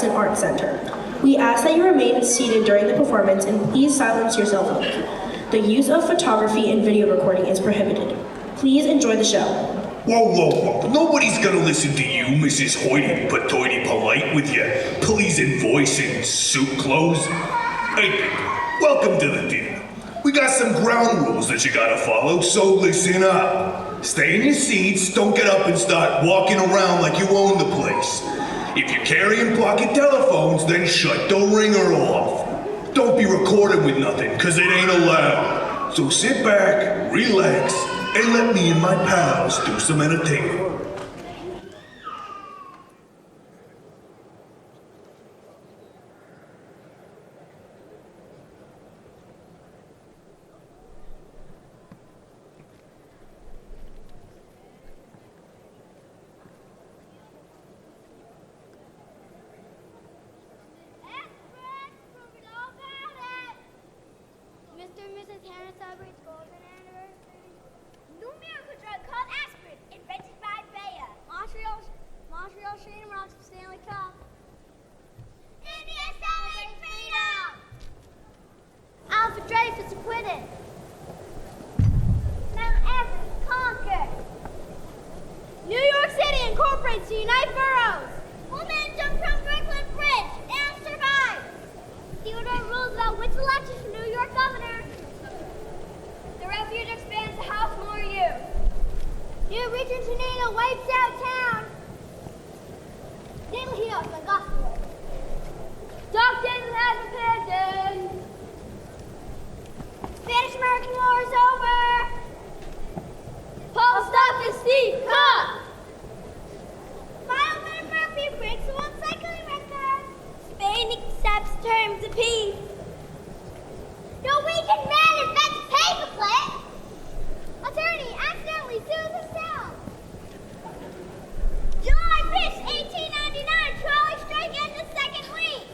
Jackson Art Center. We ask that you remain seated during the performance and please silence your cell phones. The use of photography and video recording is prohibited. Please enjoy the show. Whoa. Nobody's gonna listen to you, Mrs. Hoity-Patoity Polite, with your pleasing voice and suit clothes. Hey, people, welcome to the dinner. We got some ground rules that you gotta follow, so listen up. Stay in your seats, don't get up and start walking around like you own the place. If you're carrying pocket telephones, then shut the ringer off. Don't be recording with nothing, cause it ain't allowed. So sit back, relax, and let me and my pals do some entertainment. Mr. and Mrs. Hannah celebrates golden anniversary. New miracle drug called aspirin, invented by Bayer. Montreal Shane rocks for Stanley Cup. India celebrates freedom. Alfred Dreyfus acquitted. Mount Everest conquered. New York City incorporates to unite boroughs. Woman jumped from Brooklyn Bridge and survived. Theodore Roosevelt wins election for New York governor. The refuge expands the House more youth. New region tornado wipes out town. Naval heroes like gospel. Dark days has abandoned. Spanish-American War is over. Paul stopped his feet. Huh? Final-minute Murphy breaks the world cycling record. Spain accepts terms of peace. Norwegian man invents paperclip. Attorney accidentally sues himself. July 5th, 1899, trolley strike ends the second week.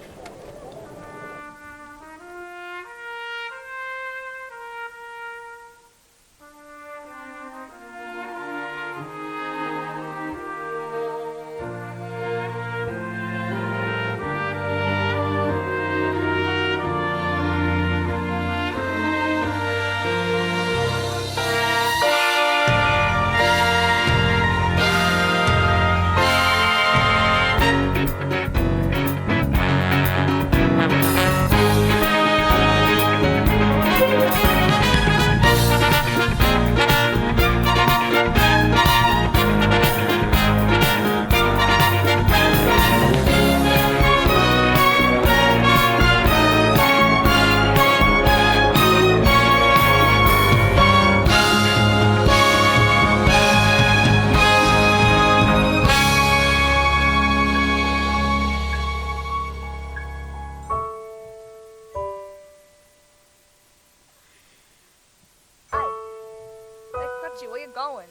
Where you going?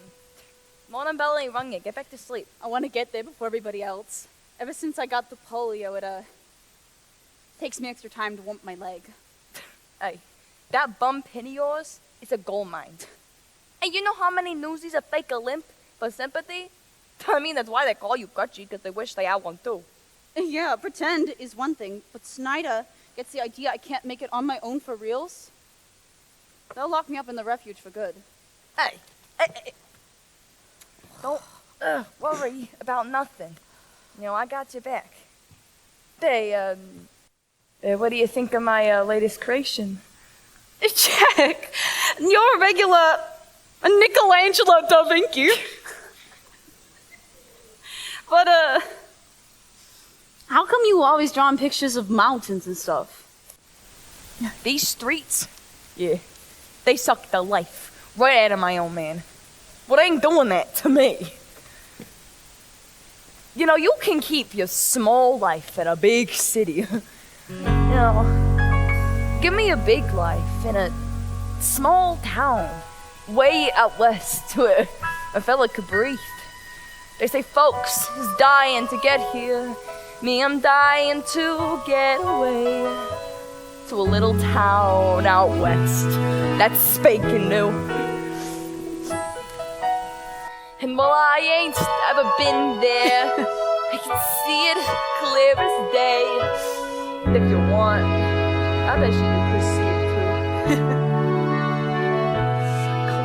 Morning bell ain't rung yet. Get back to sleep. I want to get there before everybody else. Ever since I got the polio, it takes me extra time to wump my leg. Hey, that bum pin of yours is a gold mine. Hey, you know how many newsies are fake a limp for sympathy? I mean, that's why they call you Gutchy, because they wish they had one too. Yeah, pretend is one thing, but Snyder gets the idea I can't make it on my own for reals. They'll lock me up in the refuge for good. Hey. Don't worry about nothing. You know, I got your back. Hey, what do you think of my latest creation? Jack, you're a regular Michelangelo da Vinci. But, how come you always drawing pictures of mountains and stuff? These streets, yeah, they suck the life right out of my own man. Well, they ain't doing that to me. You know, you can keep your small life in a big city. You know, give me a big life in a small town way out west where a fella could breathe. They say folks is dying to get here. Me, I'm dying to get away to a little town out west that's spanking new. And while I ain't ever been there, I can see it clear as day. And if you want, I bet you could see it too.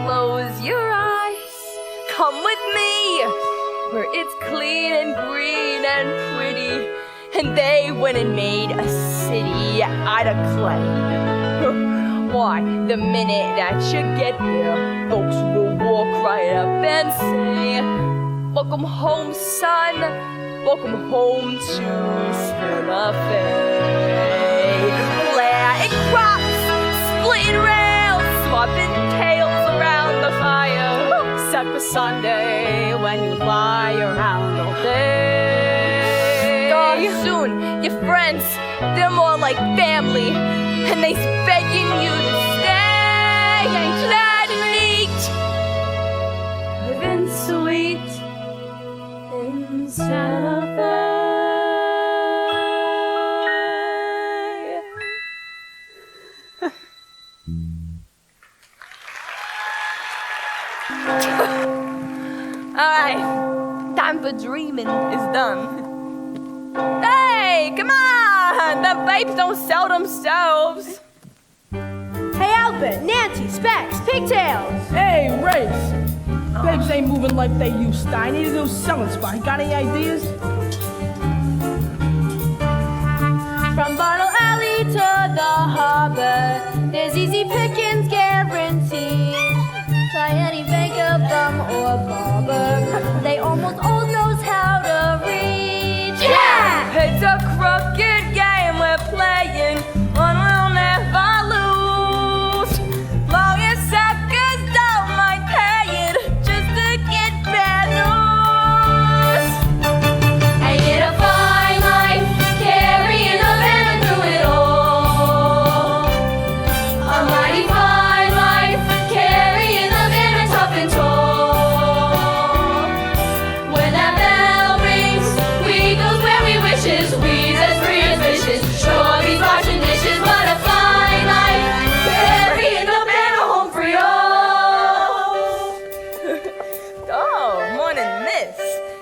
Close your eyes, come with me, where it's clean and green and pretty. And they went and made a city out of clay. Why, the minute that you get there, folks will walk right up and say, welcome home, son. Welcome home to Santa Fe. Planting crops, splitting rails, swapping tails around the fire. Except for Sunday, when you lie around all day. Oh, soon, your friends, they're more like family, and they's begging you to stay. Ain't that neat? Living sweet in Santa Fe. Alright, time for dreaming is done. Hey, come on! The babes don't sell themselves. Hey, Albert, Nancy, Specs, Pigtails. Hey, Race! Babes ain't moving like they used to. I need a new selling spot. Got any ideas? From Bartle Alley to the harbor, there's easy pickings guaranteed. Try any makeup, bum, or barber. They almost all knows how to read. Yeah! It's a crooked game we're playing, one we'll never lose. Long as suckers don't mind paying just to get bad news. I get a fine life, carrying a banner through it all. A mighty fine life, carrying the banner tough and tall. When that bell rings, we goes where we wishes, we's as free as fishes. Sure, these washing dishes, what a fine life, carrying the banner home for y'all. Oh, morning, miss.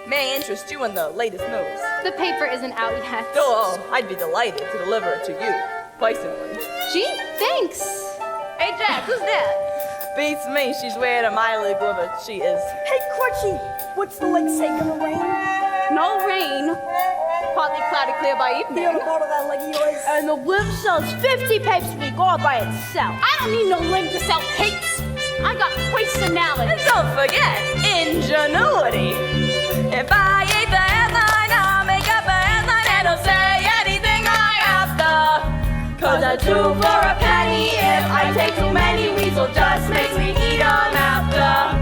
May I interest you in the latest news? The paper isn't out yet. Oh, I'd be delighted to deliver it to you, personally. Gee, thanks. Hey, Jack, who's that? Beats me, she's wearing a Miley Glitter. She is. Hey, Crutchy! What's the lake say gonna rain? No rain. Partly cloudy, clear by evening. You ever thought of that lake of yours? And the whip sells 50 papers a week all by itself. I don't need no limb to sell papes. I got personality. And don't forget, ingenuity. If I eat the headline, I'll make up a headline and I'll say anything I have to. Cause a two for a penny, if I take too many, weasel just makes me eat 'em after.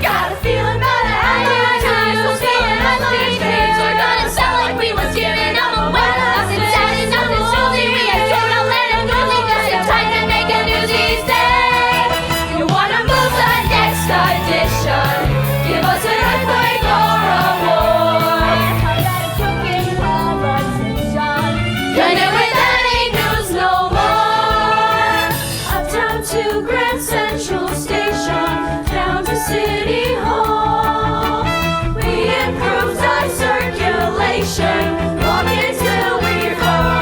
Got a feeling about a headline, we're feeling headline papes. We're gonna sell like we was giving them away. Nothing sad and nothing choosy, we ain't thrown out land and newsy. Got some time to make a Newsies day. You wanna move the next edition? Give us an earthquake or a war. And then with that ain't news no more. Uptown to Grand Central Station, down to City Hall. We improved our circulation, walking till we fall.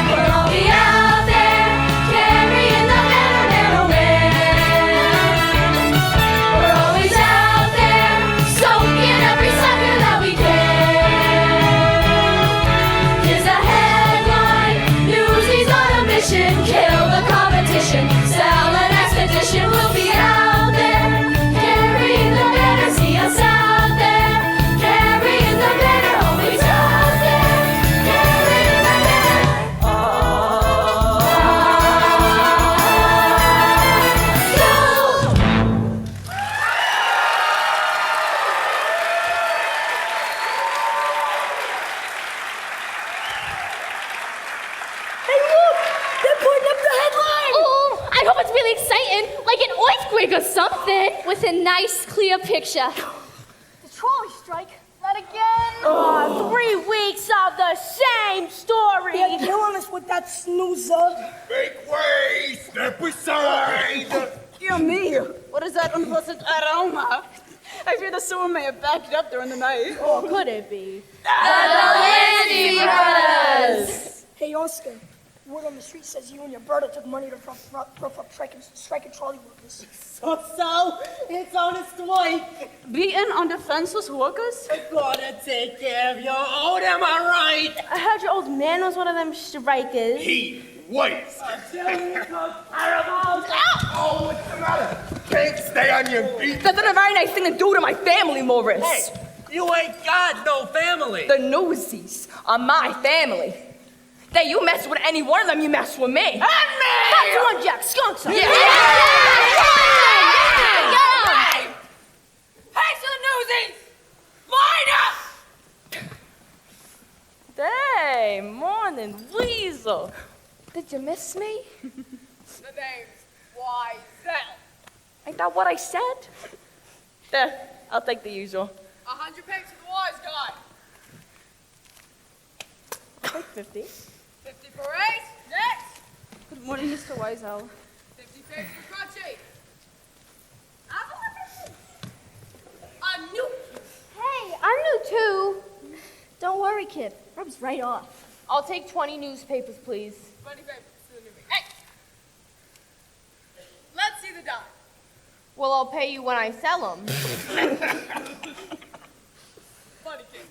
We'll all be out there, carrying the banner, narrow man. We're always out there, soaking every sucker that we can. Here's a headline, Newsies on a mission, kill the competition, sell an expedition. We'll be out there, carrying the banner, see us out there, carrying the banner, always out there, carrying the banner. Go! Hey, look! They're putting up the headline! Oh, I hope it's really exciting, like an earthquake or something, with a nice, clear picture. The trolley strike. Not again. 3 weeks of the same story! They're killing us with that snoozer. Make way! Step aside! Dear me. What is that unpleasant aroma? I fear the sewer may have backed up during the night. Or could it be? Hey, Oscar. Word on the street says you and your brother took money to rough up striking trolley workers. So, it's on its way. Beaten on defenseless workers? Gotta take care of your own, am I right? I heard your old man was one of them strikers. He was. Oh, what's the matter? Can't stay on your feet. That's not a very nice thing to do to my family, Morris. Hey, you ain't got no family. The Newsies are my family. That you mess with any one of them, you mess with me. And me! Come on, Jack, skunk some. Yeah! Hey! Hey, to the Newsies! Line up! Hey, morning, Weasel. Did you miss me? The name's Wiesel. Ain't that what I said? There, I'll take the usual. 100 pigs for the wise guy. Take 50. 50 for Ace. Next. Good morning, Mr. Wiesel. 50 pigs for Crunchy. I'm new. Hey, I'm new too. Don't worry, kid. Rubs right off. I'll take 20 newspapers, please. 20 papers to the newbie. Hey! Let's see the dime. Well, I'll pay you when I sell them. Funny kid.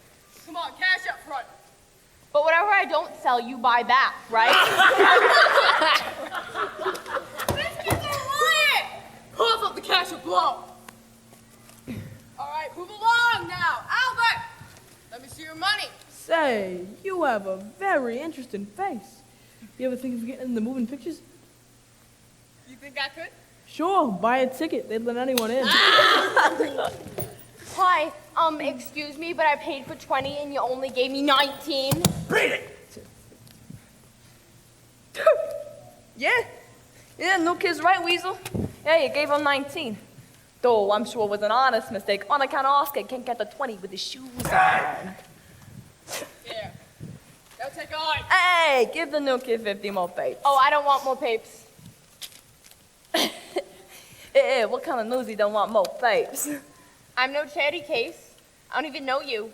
Come on, cash up front. But whatever I don't sell, you buy back, right? These kids are lying! Cough up the cash or blow. All right, move along now. Albert, let me see your money. Say, you have a very interesting face. You ever think of getting in the moving pictures? You think I could? Sure, buy a ticket. They'd let anyone in. Hi, excuse me, but I paid for 20 and you only gave me 19. Read it. Yeah, no kid's right, Weasel. Yeah, you gave him 19. Though I'm sure it was an honest mistake on account of Oscar can't get the 20 with his shoes on. Here. Now take a hike. Hey, give the new kid 50 more papers. Oh, I don't want more papes. Hey, what kind of newsie don't want more papers? I'm no charity case. I don't even know you.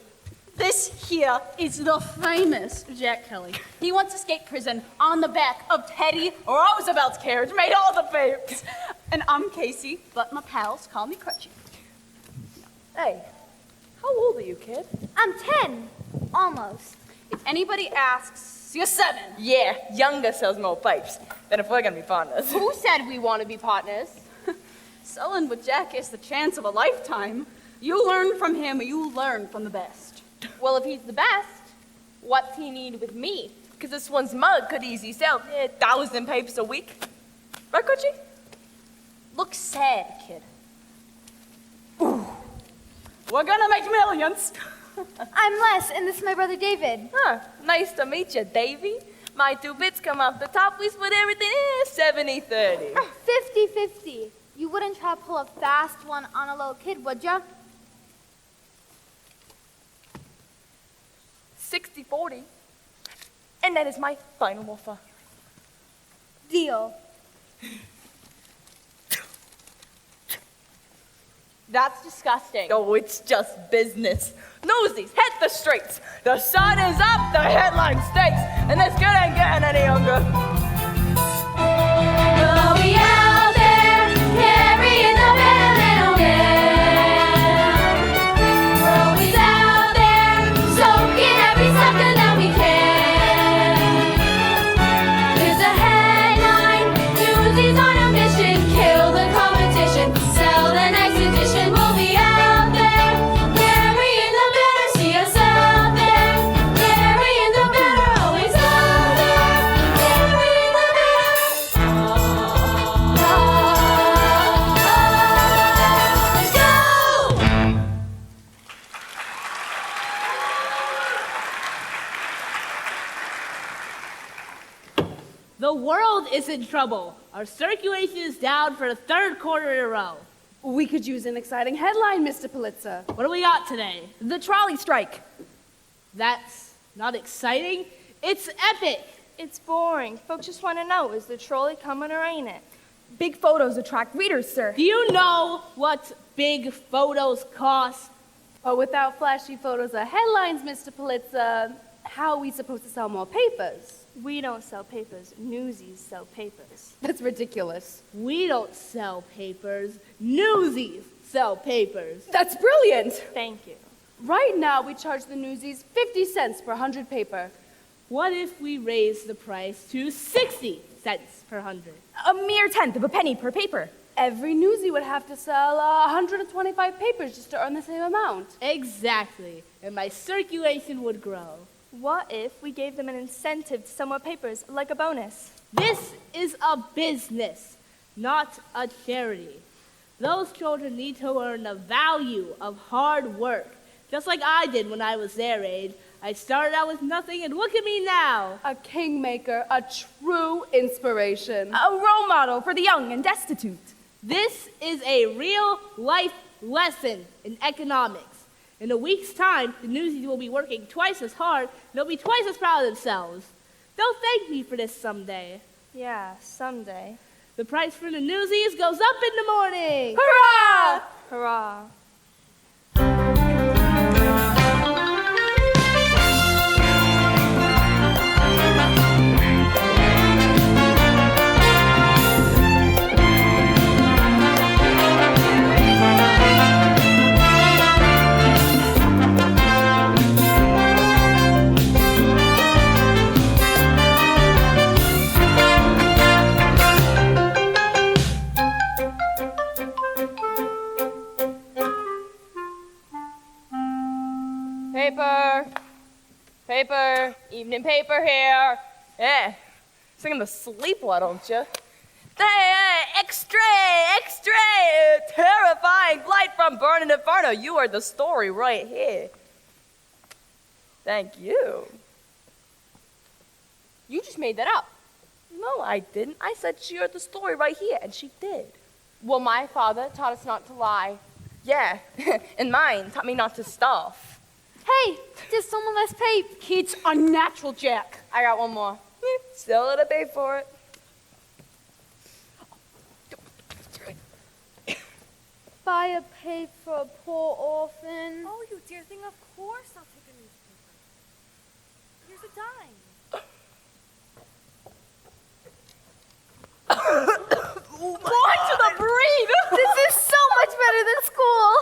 This here is the famous Jack Kelly. He once escaped prison on the back of Teddy Roosevelt's carriage, made all the papers. And I'm Casey, but my pals call me Crutchy. Hey, how old are you, kid? I'm 10. Almost. If anybody asks, you're 7. Yeah, younger sells more pipes. Then if we're gonna be partners. Who said we want to be partners? Selling with Jack is the chance of a lifetime. You learn from him, you learn from the best. Well, if he's the best, what's he need with me? Because this one's mug could easily sell 1,000 papers a week. Right, Coachy? Look sad, kid. Ooh. We're gonna make millions. I'm Les, and this is my brother David. Huh, nice to meet you, Davy. My 2 bits come off the top, we split everything 70-30. 50-50. You wouldn't try to pull a fast one on a little kid, would ya? 60-40. And that is my final offer. Deal. That's disgusting. Oh, it's just business. Newsies, hit the streets. The sun is up, the headline states, and this kid ain't getting any younger. We'll be out there carrying the little man. We're always out there soaking every second that we can. There's a headline, Newsies on a mission, kill the competition, sell the next edition. We'll be out there carrying the banner, see us out there carrying the banner, always out there carrying the banner. Let's go! The world is in trouble. Our circulation is down for the 3rd quarter in a row. We could use an exciting headline, Mr. Pulitzer. What do we got today? The trolley strike. That's not exciting. It's epic. It's boring. Folks just want to know, is the trolley coming or ain't it? Big photos attract readers, sir. Do you know what big photos cost. But without flashy photos or headlines, Mr. Pulitzer, how are we supposed to sell more papers? We don't sell papers. Newsies sell papers. That's ridiculous. We don't sell papers. Newsies sell papers. That's brilliant. Thank you. Right now, we charge the Newsies 50 cents per 100 paper. What if we raise the price to 60 cents per 100? A mere tenth of a penny per paper. Every newsie would have to sell 125 papers just to earn the same amount. Exactly, and my circulation would grow. What if we gave them an incentive to sell more papers, like a bonus? This is a business, not a charity. Those children need to learn the value of hard work, just like I did when I was their age. I started out with nothing, and look at me now. A kingmaker, a true inspiration. A role model for the young and destitute. This is a real-life lesson in economics. In a week's time, the Newsies will be working twice as hard, and they'll be twice as proud of themselves. They'll thank me for this someday. Yeah, someday. The price for the Newsies goes up in the morning. Hurrah! Hurrah. Paper. Paper. Evening paper here. Yeah, sing 'em to sleep, why don't you? Hey, extra, extra, terrifying light from burning inferno. You are the story right here. Thank you. You just made that up. No, I didn't. I said she heard the story right here, and she did. Well, my father taught us not to lie. Yeah, and mine taught me not to stuff. Hey, there's someone less paid. It's unnatural, Jack. I got one more. Still gotta pay for it. Buy a paper for a poor orphan. Oh, you dear thing, of course I'll take a newspaper. Here's a dime. Born to the breed! This is so much better than school.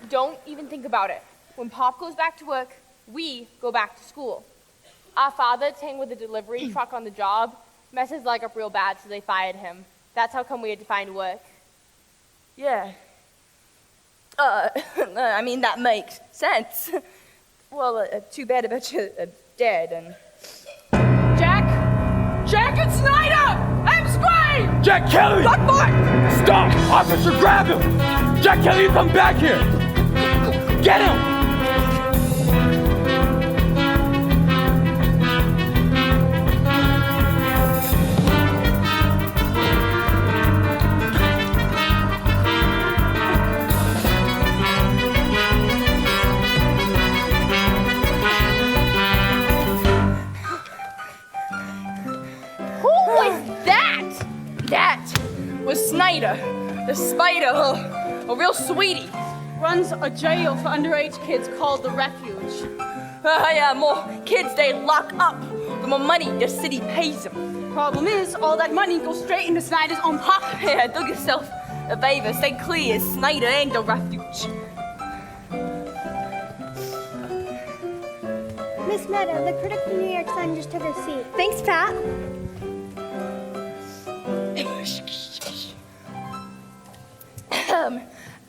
Don't even think about it. When Pop goes back to work, we go back to school. Our father tangled with a delivery truck on the job, messed his leg up real bad, so they fired him. That's how come we had to find work. Yeah. I mean, that makes sense. Well, too bad about you dead and... Jack! Jack and Snyder! I'm Squire! Jack Kelly! Look for it! Stop! Officer, grab him! Jack Kelly, come back here! Get him! That was Snyder, the spider, a real sweetie. Runs a jail for underage kids called the Refuge. Yeah, more kids they lock up, the more money the city pays them. Problem is, all that money goes straight into Snyder's own pocket. Yeah, do yourself a favor, stay clear, Snyder ain't the Refuge. Miss Meta, the critic from New York Sun just took her seat. Thanks, Pat.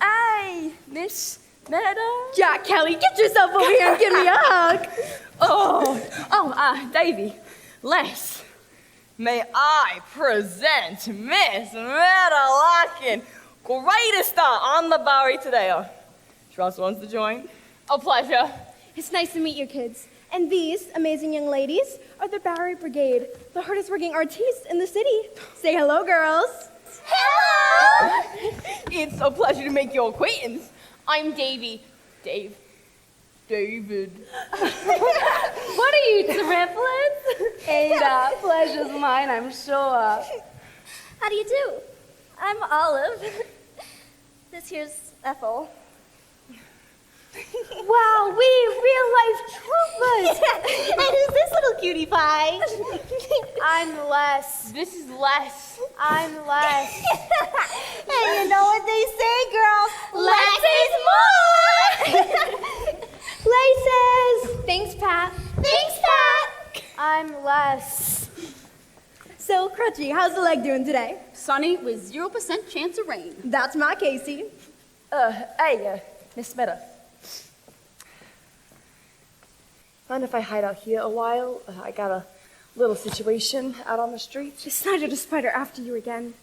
Hey, Miss Meta? Jack Kelly, get yourself over here and give me a hug. Davy, Les, may I present Miss Meta Larkin, greatest star on the Bowery today. She also wants to join. A pleasure. It's nice to meet you kids. And these amazing young ladies are the Bowery Brigade, the hardest working artistes in the city. Say hello, girls. Hello! It's a pleasure to make your acquaintance. I'm Davy. David. What are you, triplets? Ada, pleasure's mine, I'm sure. How do you do? I'm Olive. This here's Ethel. Wow, we real-life troopers! And who's this little cutie pie? I'm Les. This is Les. I'm Les. And you know what they say, girls? Less is more! Places! Thanks, Pat. Thanks, Pat! I'm Les. So, Crutchy, how's the leg doing today? Sunny with 0% chance of rain. That's my Casey. Hey, Miss Meta. Mind if I hide out here a while? I got a little situation out on the street. Decided to spider after you again.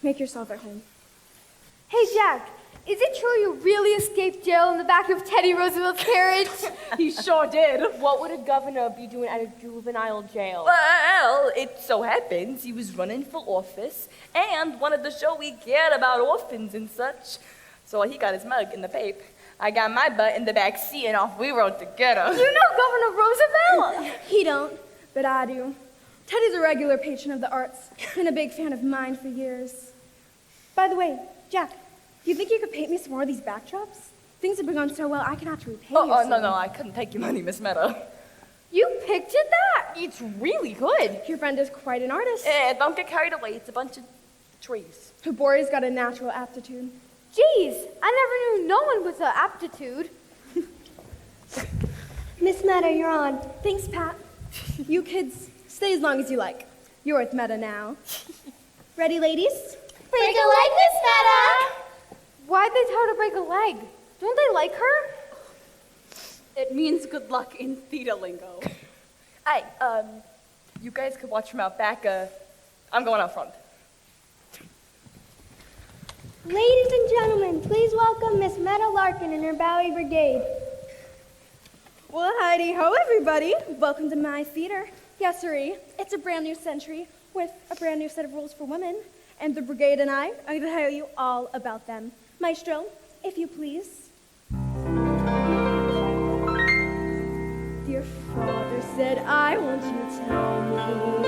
Make yourself at home. Hey, Jack, is it true you really escaped jail in the back of Teddy Roosevelt's carriage? He sure did. What would a governor be doing at a juvenile jail? Well, it so happens he was running for office and wanted to show he cared about orphans and such. So he got his mug in the paper. I got my butt in the back seat and off we rode together. You know Governor Roosevelt? He don't, but I do. Teddy's a regular patron of the arts. Been a big fan of mine for years. By the way, Jack, do you think you could paint me some more of these backdrops? Things have been going so well, I can have to repay you. No, I couldn't take your money, Miss Meadow. You pictured that? It's really good. Your friend is quite an artist. Don't get carried away. It's a bunch of trees. Tabori's got a natural aptitude. Geez, I never knew no one with an aptitude. Miss Meta, you're on. Thanks, Pat. You kids, stay as long as you like. You're with Meta now. Ready, ladies? Break a leg, Miss Meta! Why'd they tell her to break a leg? Don't they like her? It means good luck in theater lingo. Hey, you guys could watch from out back. I'm going out front. Ladies and gentlemen, please welcome Miss Meta Larkin and her Bowie Brigade. Well, howdy-ho, everybody. Welcome to my theater. Yes, sirree. It's a brand new century with a brand new set of rules for women. And the brigade and I are going to tell you all about them. Maestro, if you please. Dear father said, I want you to tell me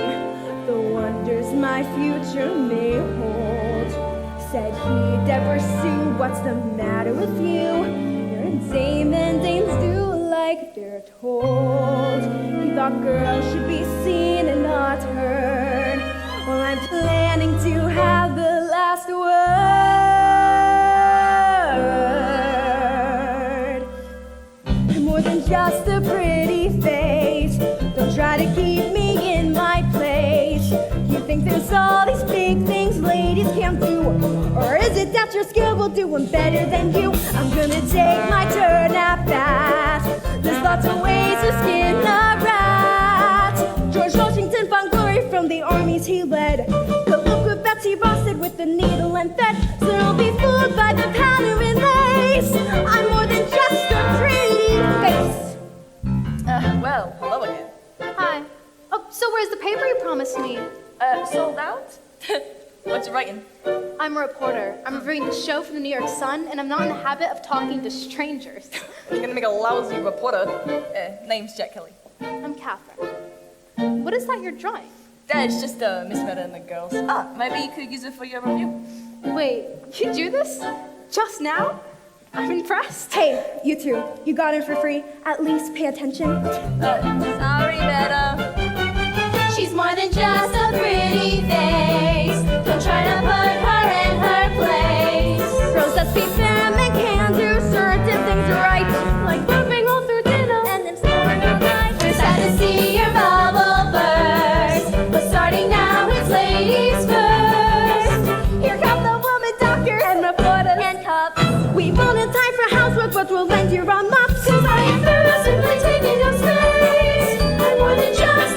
the wonders my future may hold. Said he'd ever sue, what's the matter with you? You're insane and dames do like they're told. He thought girls should be seen and not heard. Well, I'm planning to have the last word. I'm more than just a pretty face. Don't try to keep me in my place. You think there's all these big things ladies can't do? Or is it that your skill will do them better than you? I'm gonna take my turn at that. There's lots of ways to skin a rat. George Washington found glory from the armies he led. But look what Betsy Ross did with the needle and thread. So don't be fooled by the pattern and lace. I'm more than just a pretty face. Well, hello again. Hi. Oh, so where's the paper you promised me? Sold out? What's it writing? I'm a reporter. I'm reviewing the show for the New York Sun, and I'm not in the habit of talking to strangers. You're gonna make a lousy reporter. Name's Jack Kelly. I'm Catherine. What is that you're drawing? It's just Miss Meta and the girls. Maybe you could use it for your review. Wait, you do this? Just now? I'm impressed. Hey, you two, you got in for free. At least pay attention. Sorry, Meta. She's more than just a pretty face. Don't try to put her in her place. Girls that speak them and can do certain things right, like burping all through dinner And then snoring all night. We're sad to see your bubble burst, but starting now it's ladies first. Here come the woman doctors and reporters And cups. We won't have time for housework, but we'll lend you our mops. 'Cause I am simply taking up space. I'm more than just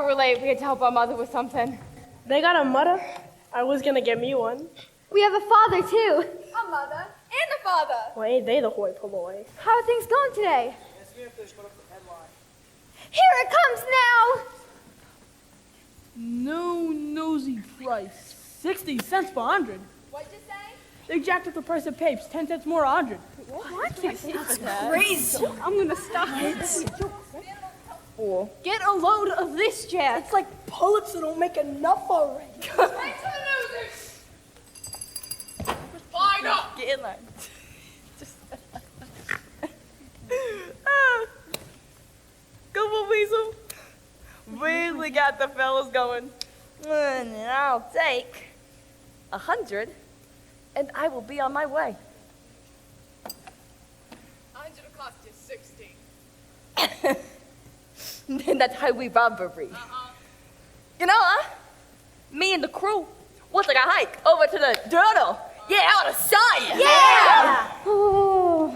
Sorry we're late. We had to help our mother with something. They got a mother? I was gonna get me one. We have a father, too. A mother and a father. Well, ain't they the hoi polloi? How are things going today? Here it comes now! No nosy price. 60 cents per 100. What'd you say? They jacked up the price of papes. 10 cents more 100. What? That's crazy. I'm gonna stop it. Get a load of this, Jack. It's like Pulitzer don't make enough already. Right to the losers. Line up. Get in line. Come on, Weasel. Really got the fellas going. And I'll take 100, and I will be on my way. 100 will cost you 60. And that's highway robbery. You know, me and the crew want to take a hike over to the Turtle. Yeah, out of sight. Yeah! Oh,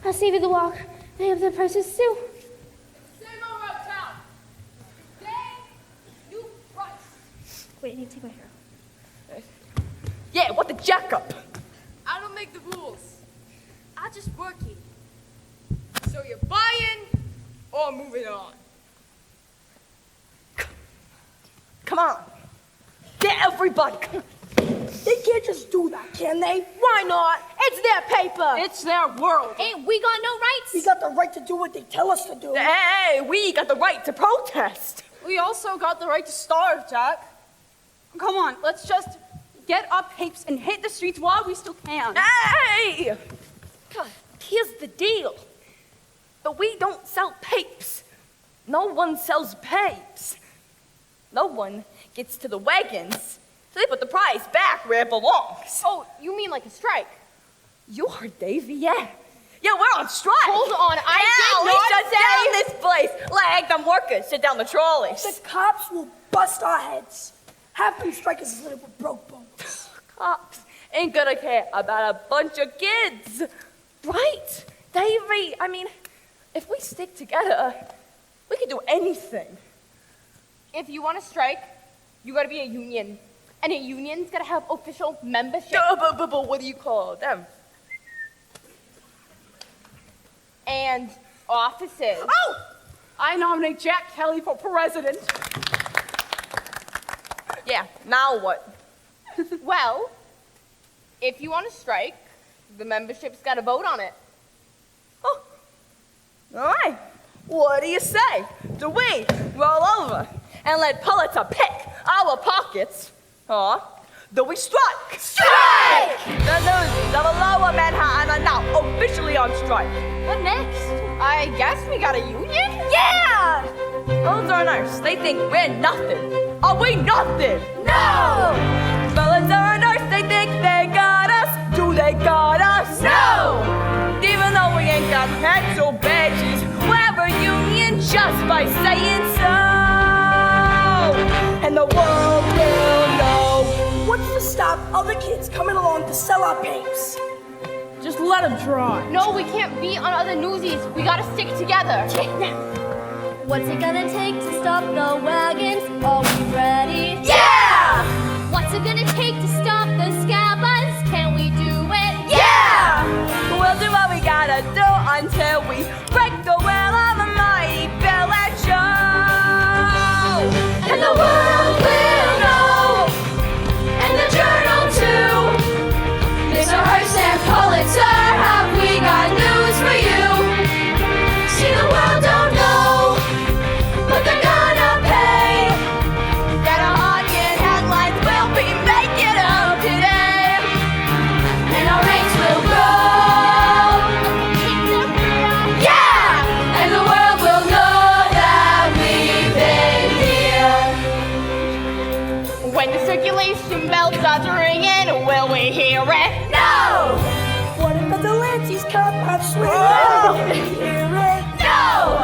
I'll save you the walk. They have their prices too. Same old road town. Same new price. Wait, I need to take my hair off. Yeah, what the jack up? I don't make the rules. I just work it. So you're buying or moving on. Come on. Get everybody. They can't just do that, can they? Why not? It's their paper. It's their world. Ain't we got no rights? We got the right to do what they tell us to do. Hey, we got the right to protest. We also got the right to starve, Jack. Come on, let's just get our papes and hit the streets while we still can. Hey! God, here's the deal. But we don't sell papes. No one sells papes. No one gets to the wagons, so they put the prize back where it belongs. Oh, you mean like a strike? You are Davy, yeah. Yeah, we're on strike. Hold on, I did not shut down this place. Like them workers sit down the trolleys. The cops will bust our heads. Half them strikers live with broke bones. Cops ain't gonna care about a bunch of kids. Right? Davy, I mean, if we stick together, we can do anything. If you want to strike, you gotta be a union. And a union's gotta have official membership. But what do you call them? And offices. Oh! I nominate Jack Kelly for president. Yeah, now what? Well, if you want to strike, the membership's gotta vote on it. Oh, all right. What do you say? Do we roll over and let Pulitzer pick our pockets? Or do we strike? Strike! The Newsies of Lower Manhattan are now officially on strike. What next? I guess we got a union? Yeah! Those are nurse. They think we're nothing. Are we nothing? No! Fellas are nurse. They think they got us. Do they got us? No! Even though we ain't got hats or badges, we're a union just by saying so. And the world will know. What's to stop other kids coming along to sell our papes? Just let them try. No, we can't be on other newsies. We gotta stick together. What's it gonna take to stop the wagons? Are we ready? Yeah! What's it gonna take to stop the scabbers? Can we do it? Yeah! We'll do what we gotta do until we break the will of a mighty billet show. And the world will know, and the journal too. Mr. Hearst and Pulitzer, have we got news for you? See, the world don't know, but they're gonna pay. That 100 headlines will be making up today, and our ranks will grow. Yeah! And the world will know that we've been here. When the circulation bell starts ringing, will we hear it? No! What if the Delancey's come out swinging? Oh! Hear it? No!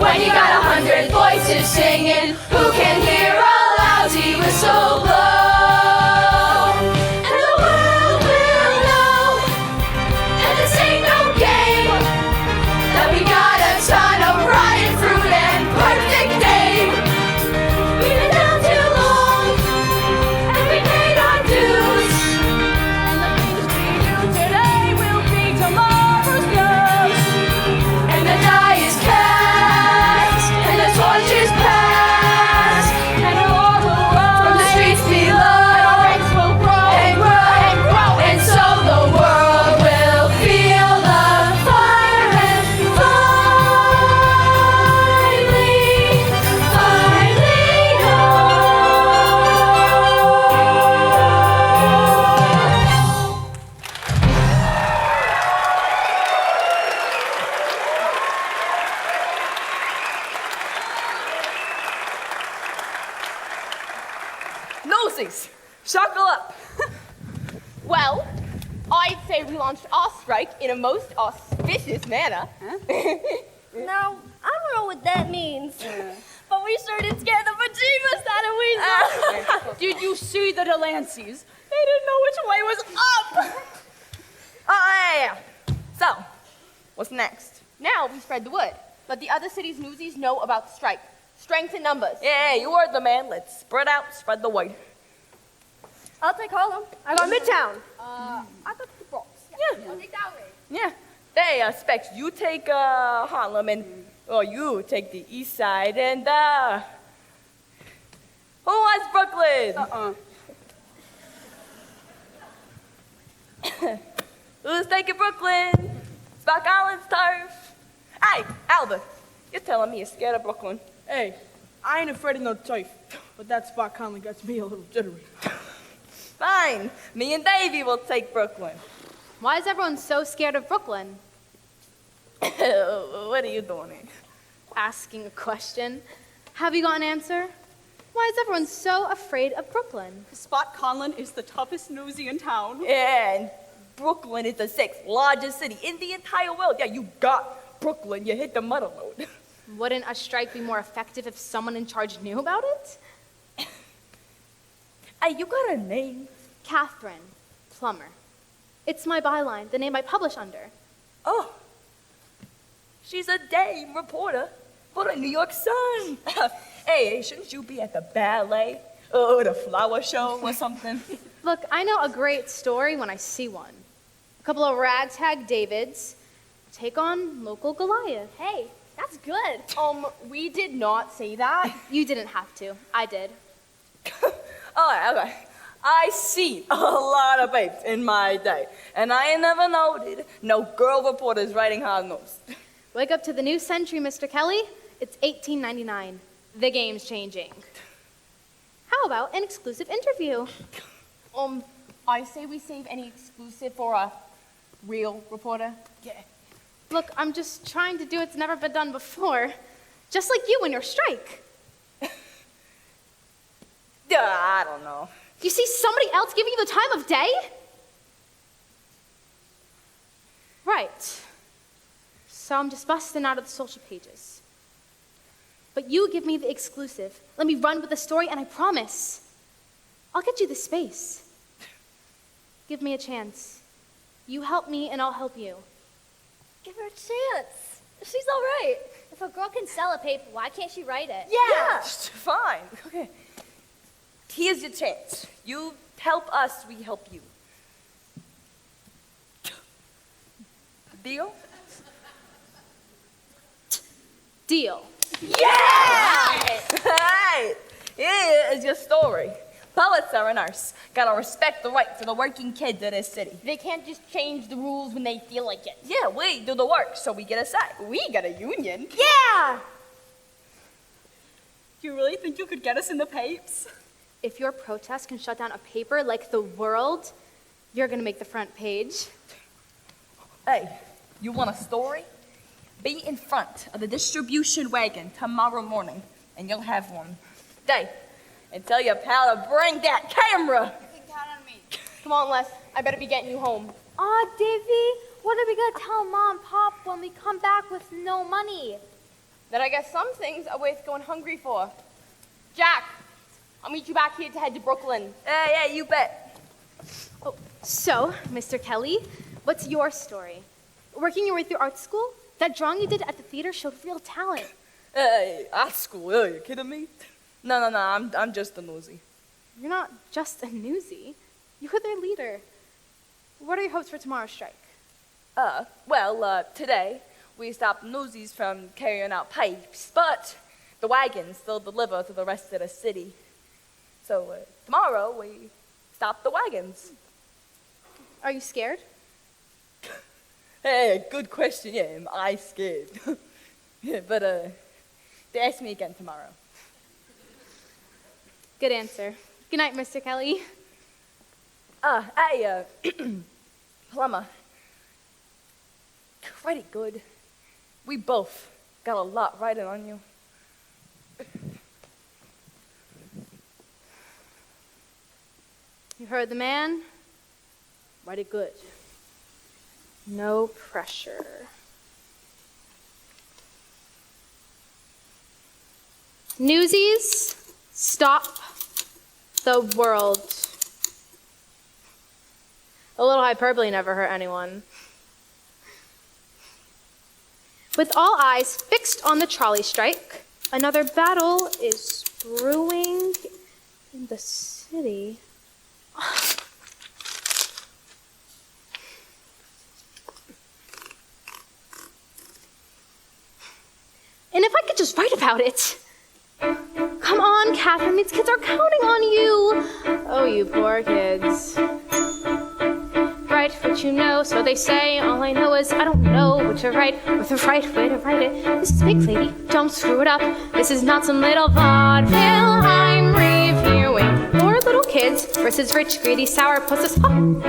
When you got 100 voices singing, who can hear a lousy whistle blow? And the world will know, and this ain't no game, that we got a ton of rotten fruit and perfect game. Newsies, shuckle up. Well, I'd say we launched our strike in a most auspicious manner. Now, I don't know what that means, but we sure did scare the bejeebus out of Weasel. Did you see the Delanceys? They didn't know which way was up. Oh, yeah. So, what's next? Now we spread the word. Let the other cities' newsies know about the strike. Strength in numbers. Yeah, you heard the man. Let's spread out, spread the word. I'll take Harlem. I got Midtown. I got the Bronx. Yeah. I'll take that way. Yeah. They expect you take Harlem and you take the east side and who wants Brooklyn? Who's taking Brooklyn? Spock Island's turf. Hey, Albert, you're telling me you're scared of Brooklyn. Hey, I ain't afraid of no turf, but that spot Conley gets me a little jittery. Fine, me and Davey will take Brooklyn. Why is everyone so scared of Brooklyn? What are you doing here? Asking a question. Have you got an answer? Why is everyone so afraid of Brooklyn? Spot Conlon is the toughest newsie in town. Yeah, and Brooklyn is the 6th largest city in the entire world. Yeah, you got Brooklyn, you hit the mother load. Wouldn't a strike be more effective if someone in charge knew about it? Hey, you got a name? Catherine Plummer. It's my byline, the name I publish under. Oh, she's a dame reporter for the New York Sun. Hey, shouldn't you be at the ballet or the flower show or something? Look, I know a great story when I see one. A couple of ragtag Davids take on local Goliath. Hey, that's good. We did not say that. You didn't have to. I did. Okay. I see a lot of babes in my day, and I ain't never noted no girl reporters writing hard nosed. Wake up to the new century, Mr. Kelly. It's 1899. The game's changing. How about an exclusive interview? I say we save any exclusive for a real reporter. Yeah. Look, I'm just trying to do what's never been done before. Just like you and your strike. I don't know. You see somebody else giving you the time of day? Right. So I'm just busting out of the social pages. But you give me the exclusive. Let me run with the story, and I promise, I'll get you the space. Give me a chance. You help me, and I'll help you. Give her a chance. She's all right. If a girl can sell a paper, why can't she write it? Yeah, fine. Okay. Here's your chance. You help us, we help you. Deal? Deal. Yeah! Hey, here is your story. Pulitzer and us gotta respect the rights of the working kids of this city. They can't just change the rules when they feel like it. Yeah, we do the work, so we get a say. We got a union. Yeah! You really think you could get us in the papes? If your protest can shut down a paper like The World, you're gonna make the front page. Hey, you want a story? Be in front of the distribution wagon tomorrow morning, and you'll have one. Day, and tell your pal to bring that camera. You can count on me. Come on, Les. I better be getting you home. Aw, Davy, what are we gonna tell Mom and Pop when we come back with no money? Then I guess some things are worth going hungry for. Jack, I'll meet you back here to head to Brooklyn. Yeah, you bet. Oh, so, Mr. Kelly, what's your story? Working your way through art school? That drawing you did at the theater showed real talent. Hey, art school, are you kidding me? No, I'm just a newsie. You're not just a newsie. You're their leader. What are your hopes for tomorrow's strike? Today, we stopped newsies from carrying out pipes, but the wagons still deliver to the rest of the city. So, tomorrow, we stop the wagons. Are you scared? Hey, good question. Yeah, am I scared? Yeah, but they ask me again tomorrow. Good answer. Good night, Mr. Kelly. Hey, Plummer. Pretty good. We both got a lot riding on you. You heard the man? Write it good. No pressure. Newsies, stop the world. A little hyperbole never hurt anyone. With all eyes fixed on the trolley strike, another battle is brewing in the city. And if I could just write about it. Come on, Catherine, these kids are counting on you. Oh, you poor kids. Write what you know, so they say. All I know is I don't know what to write or the right way to write it. This is big, lady. Don't screw it up. This is not some little vaudeville I'm reviewing. Poor little kids versus rich, greedy, sour pussies.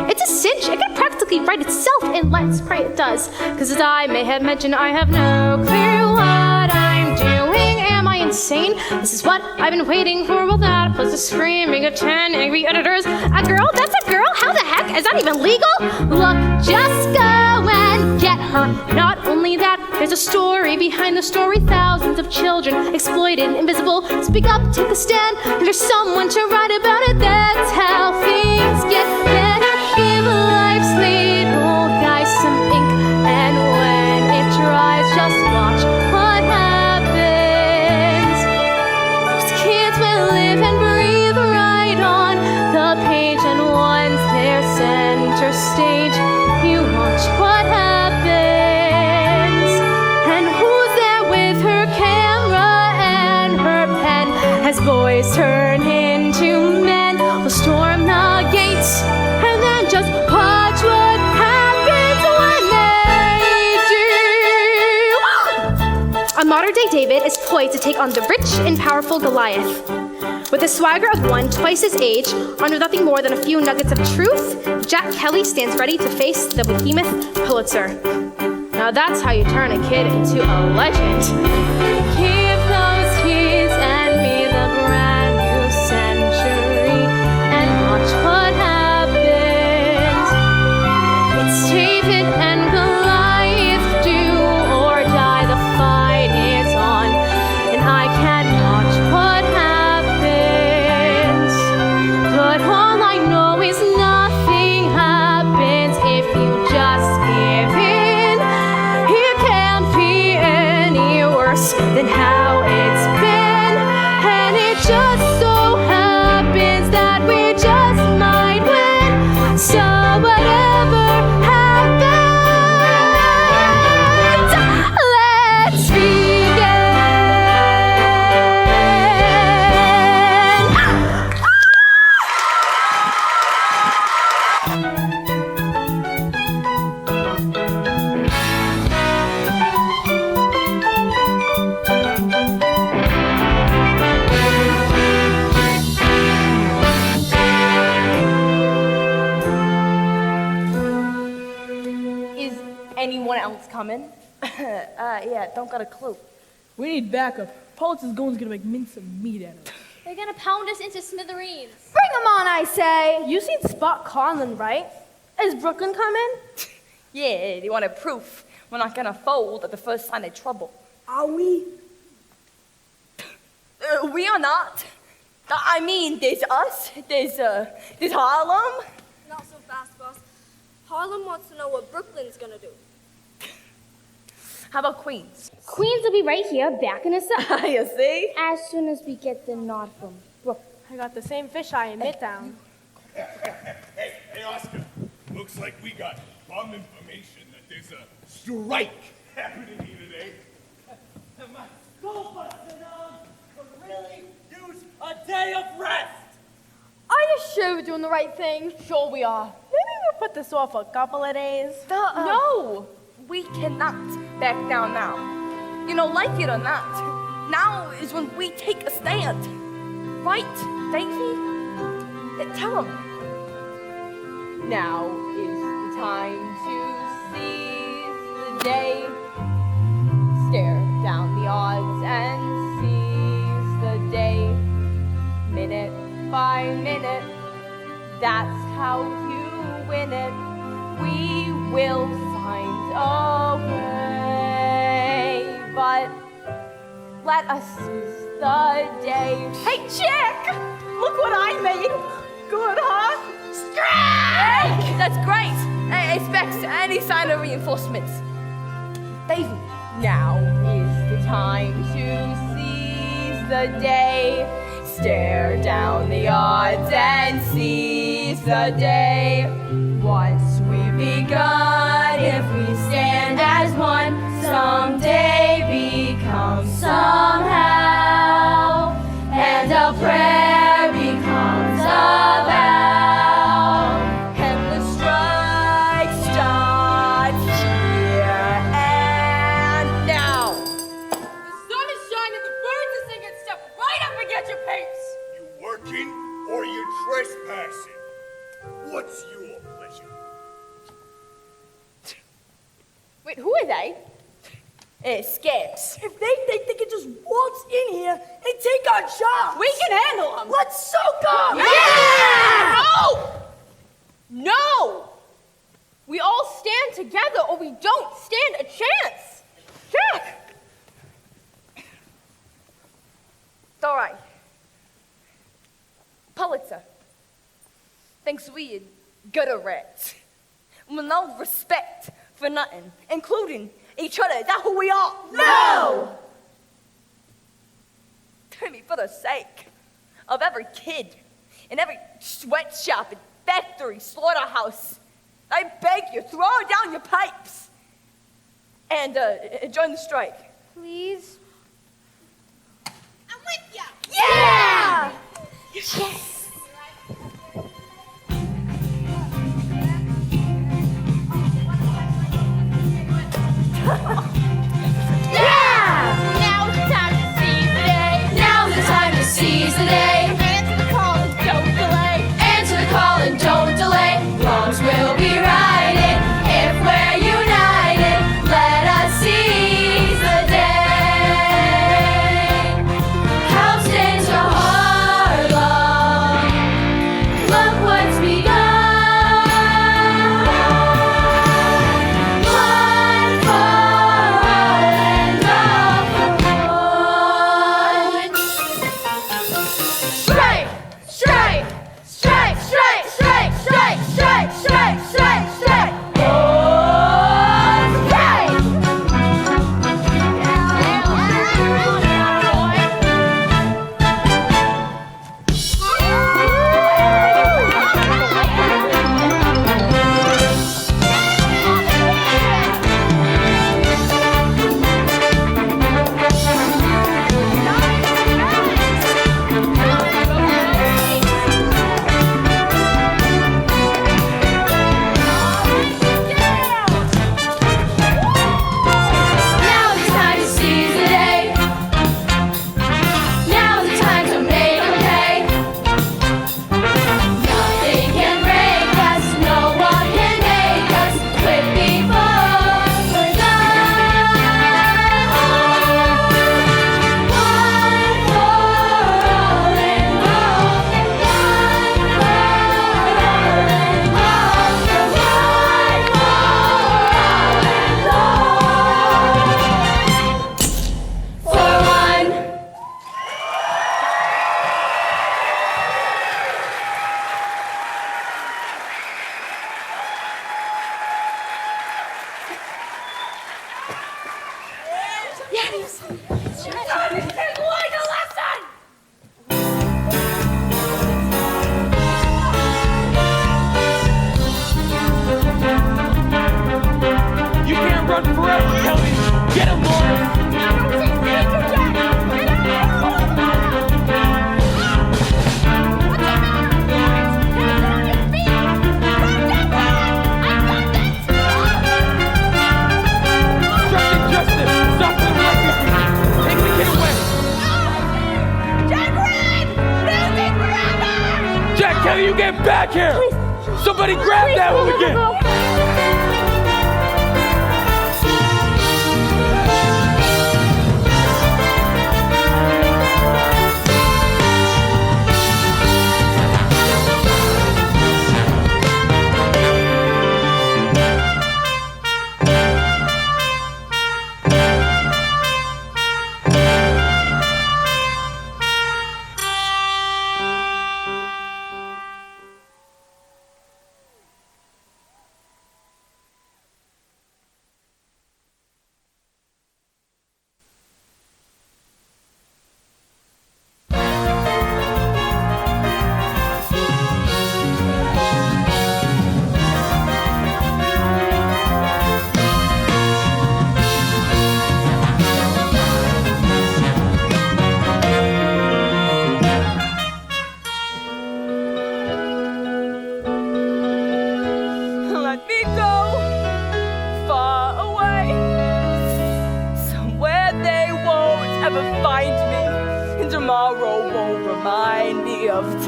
It's a cinch. It can practically write itself, and let's pray it does. Because as I may have mentioned, I have no clue what I'm doing. Am I insane? This is what I've been waiting for. Well, that plus the screaming of 10 angry editors. A girl? That's a girl? How the heck? Is that even legal? Look, just go and get her. Not only that, there's a story behind the story. Thousands of children exploited, invisible. Speak up, take a stand. There's someone to write about it. That's how things get better. Give life's little guy some ink, and when it dries, just watch what happens. Those kids will live and breathe right on the page, and once they're center stage, you watch what happens. And who's there with her camera and her pen? As boys turn into men, we'll storm the gates, and then just watch what happens when they do. A modern-day David is poised to take on the rich and powerful Goliath. With the swagger of one twice his age, armed with nothing more than a few nuggets of truth, Jack Kelly stands ready to face the behemoth Pulitzer. Now that's how you turn a kid into a legend. Give those kids and me the brand new century, and watch what happens. It's David and Goliath, do or die, the fight is on, and I can't watch what happens. But all I know is nothing happens if you just give in. It can't be any worse than how it's been, and it just so happens that we just might win. So whatever happens, let's begin. Is anyone else coming? Yeah, don't got a clue. We need backup. Pulitzer's gonna make mince of meat out of us. They're gonna pound us into smithereens. Bring them on, I say. You seen Spot Conlon, right? Is Brooklyn coming? Yeah, they wanted proof. We're not gonna fold at the first sign of trouble. Are we? We are not. I mean, there's us, there's Harlem. Not so fast, boss. Harlem wants to know what Brooklyn's gonna do. How about Queens? Queens will be right here, backing us up. You see? As soon as we get the nod from Brooklyn. I got the same fisheye in Midtown. Hey, Oscar. Looks like we got bomb information that there's a strike happening here today. My school busted could really use a day of rest. Are you sure we're doing the right thing? Sure we are. Maybe we'll put this off a couple of days. No, we cannot back down now. You know, like it or not, now is when we take a stand. Right, Daisy? Tell them. Now is the time to seize the day. Stare down the odds and seize the day. Minute by minute, That's how you win it. We will find a way. But let us seize the day. Hey, Jack! Look what I made. Good, huh? Hey, that's great. I expect any sign of reinforcements. Davy. Now is the time to seize the day. Stare down the odds and seize the day. Once we've begun, if we stand as one, someday become somehow, and a prayer becomes a vow, and the strike starts here and now. The sun is shining, the birds are singing, step right up and get your pace. You working or you trespassing? What's your pleasure? Wait, who are they? Scamps. If they think they can just waltz in here and take our jobs, We can handle them. let's soak them! Yeah! No! No! We all stand together or we don't stand a chance. Jack! It's all right. Pulitzer thinks we are gutter rats with no respect for nothing, including each other. Is that who we are? No! Timmy, for the sake of every kid in every sweatshop and factory, slaughterhouse, I beg you, throw down your pipes and join the strike. Please? I'm with ya! Yeah! Yes! Yeah! Now's the time to seize the day. Now's the time to seize the day. Answer the call and don't delay. Answer the call and don't delay. Wrongs will be righted if we're united. Let us seize the day. House into Harlem. Look what's begun. One for all and all for one. Strike! Strike! Strike! Strike! Strike! Strike! Strike! Strike! Strike! Strike! Oh, strike! Now it's time to seize the day. Now's the time to make 'em pay. Nothing can break us, no one can make us quit before we're done. One for all and all, one for all and all, one for all and all. For one. You can't run forever, Kelly. Get him, Morris. Obstructing justice. Stop the right. Take the kid away. Jack Kelly, you get back here. Somebody grab that hooligan.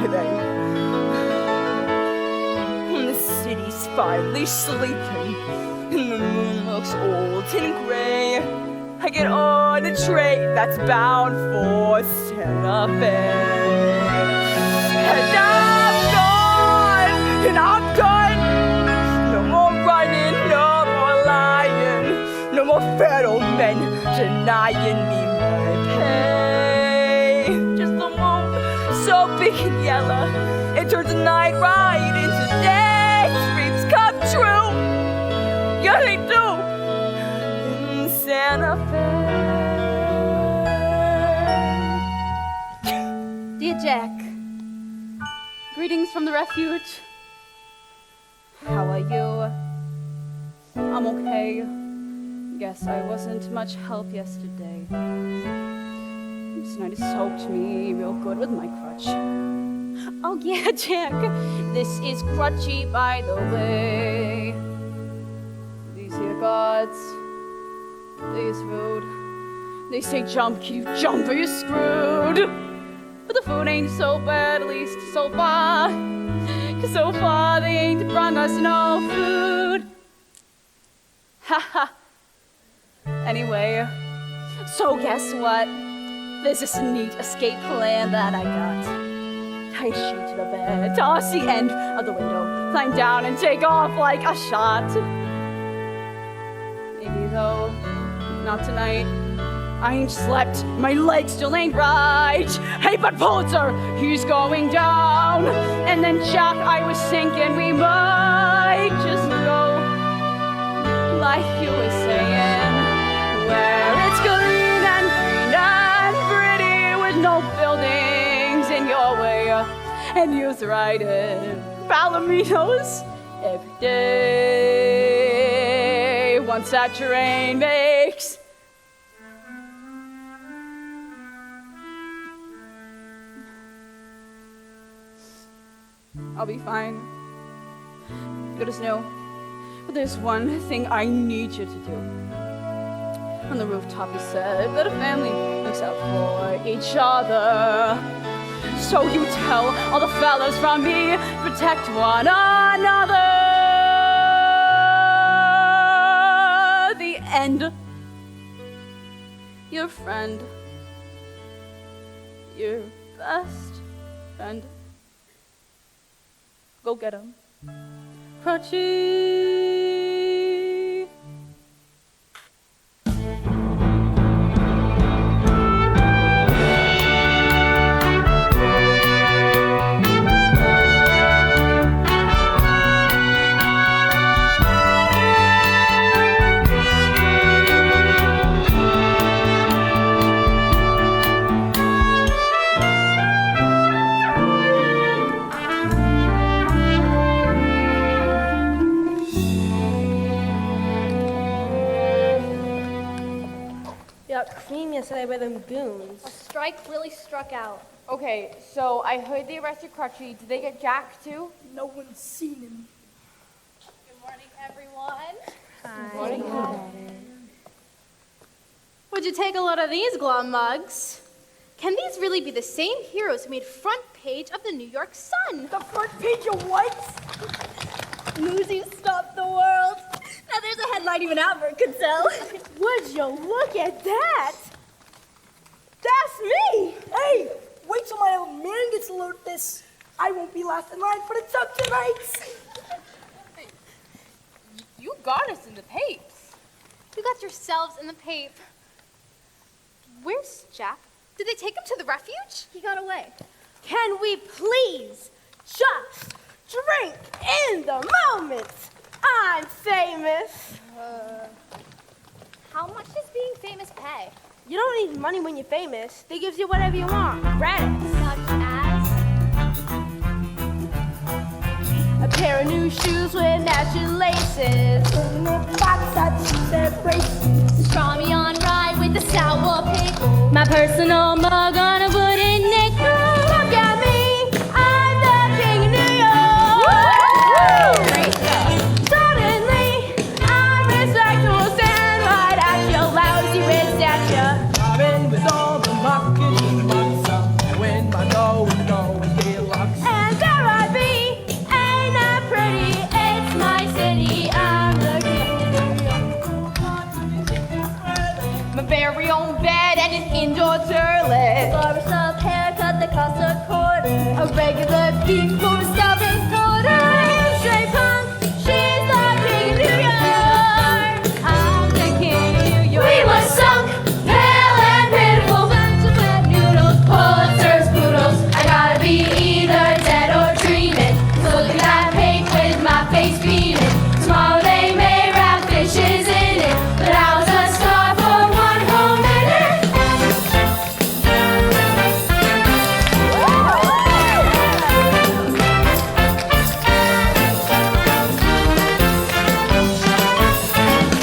today. When the city's finally sleeping and the moon looks old and gray, I get on a train that's bound for Santa Fe. And I'm gone, and I'm done. No more running, no more lying, no more federal men denying me my pay. Just the moon, so big and yellow, it turns the night right into day. Dreams come true, yeah they do, in Santa Fe. Dear Jack, greetings from the refuge. How are you? I'm okay. Guess I wasn't much help yesterday. Tonight has soaked me real good with my crutch. Oh yeah, Jack, this is crutchy by the way. These here guards, they's rude. They say jump, can you jump or you're screwed. But the food ain't so bad, at least so far. 'Cause so far they ain't brought us no food. Haha. Anyway, so guess what? There's this neat escape plan that I got. Tie a sheet to the bed, toss the end of the window, climb down and take off like a shot. Maybe though, not tonight. I ain't slept, my legs still ain't right. Hey, but Pulitzer, he's going down. And then Jack, I was thinking we might just go like you were saying, where it's green and pretty with no buildings in your way. And you's riding Palominos every day. Once that train makes I'll be fine. Good as new. But there's one thing I need you to do. On the rooftop he said that a family looks out for each other. So you tell all the fellas from me, protect one another. The end. Your friend. Your best friend. Go get him. Crutchy. Cream yesterday by them goons. A strike really struck out. Okay, so I heard they arrested Crutchy. Did they get Jack too? No one's seen him. Good morning, everyone. Good morning. Would you take a look at these glum mugs? Can these really be the same heroes who made front page of the New York Sun? The front page of what? Newsies stopped the world. Now there's a headline even Albert could sell. Would you look at that? That's me! Hey, wait till my old man gets a load of this. I won't be last in line for the tub tonight. You got us in the papes. You got yourselves in the pape. Where's Jack? Did they take him to the refuge? He got away. Can we please just drink in the moment? I'm famous. How much does being famous pay? You don't need money when you're famous. They gives you whatever you want. Credits. Such as? A pair of new shoes with matching laces. In the box that said braces. Strawberry on rye with the sour pickle. My personal mug on a wooden nickel. Look at me, I'm the king of New York. Great stuff. Suddenly, I'm respectable, stand right at your lousy wrist at you. I'm in with all the marketing bucks up. When my dough is going, deluxe. A regular thief who's stubborn quarter. Straight punk, she's not king New York. I'm the king New York. We were sunk, pale and pitiful. Bunch of wet noodles, Pulitzer's poodles. I gotta be either dead or dreaming. Look at that page with my face beaming. Tomorrow they may wrap fishes in it, but I was a star for one whole minute.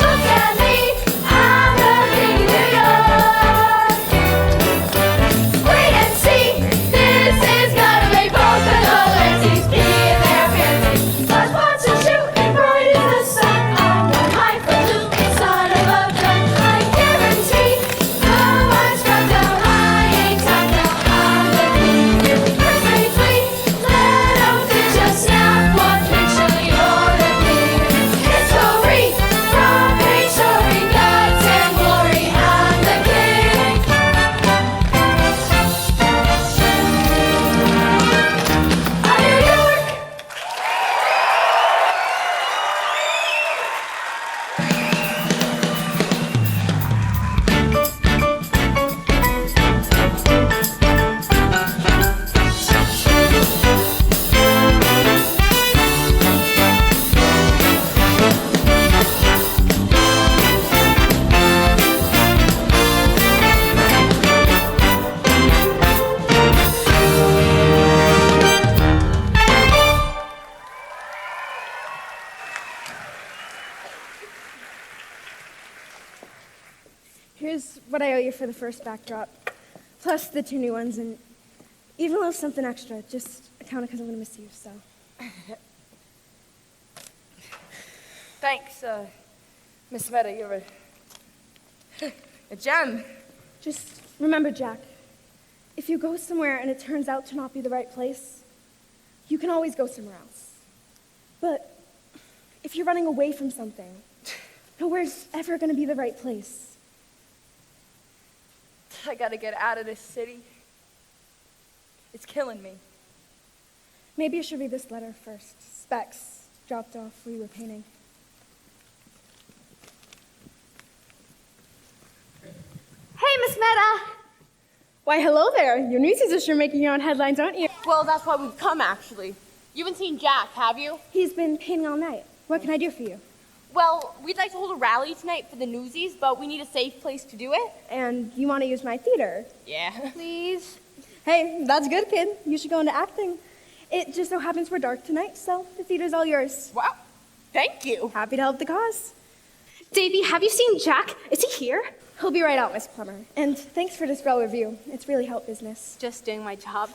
Look at me, I'm the king of New York. Wait and see, this is gonna make both of the Lexis pee in their pants. Flash pots and shooting bright as the sun. I'm one highfalutin son of a gun. I guarantee no one's from down high, ain't top down. I'm the king. First name sweet, let 'em ditch us. Snap one picture, you're the king. History from page story, guts and glory. I'm the king. I'm New York. Here's what I owe you for the first backdrop, plus the 2 new ones, and even a little something extra, just account it because I'm going to miss you, so. Thanks, Miss Meta. You're a gem. Just remember, Jack, if you go somewhere and it turns out to not be the right place, you can always go somewhere else. But if you're running away from something, nowhere's ever going to be the right place. I gotta get out of this city. It's killing me. Maybe you should read this letter first. Specs dropped off where you were painting. Hey, Miss Meta! Why, hello there. Your Newsies are sure making your own headlines, aren't you? Well, that's why we've come, actually. You haven't seen Jack, have you? He's been painting all night. What can I do for you? Well, we'd like to hold a rally tonight for the Newsies, but we need a safe place to do it. And you want to use my theater? Yeah. Please? Hey, that's good, kid. You should go into acting. It just so happens we're dark tonight, so the theater's all yours. Wow. Thank you. Happy to help the cause. Davy, have you seen Jack? Is he here? He'll be right out, Miss Plummer. And thanks for this rel review. It's really helped business. Just doing my job.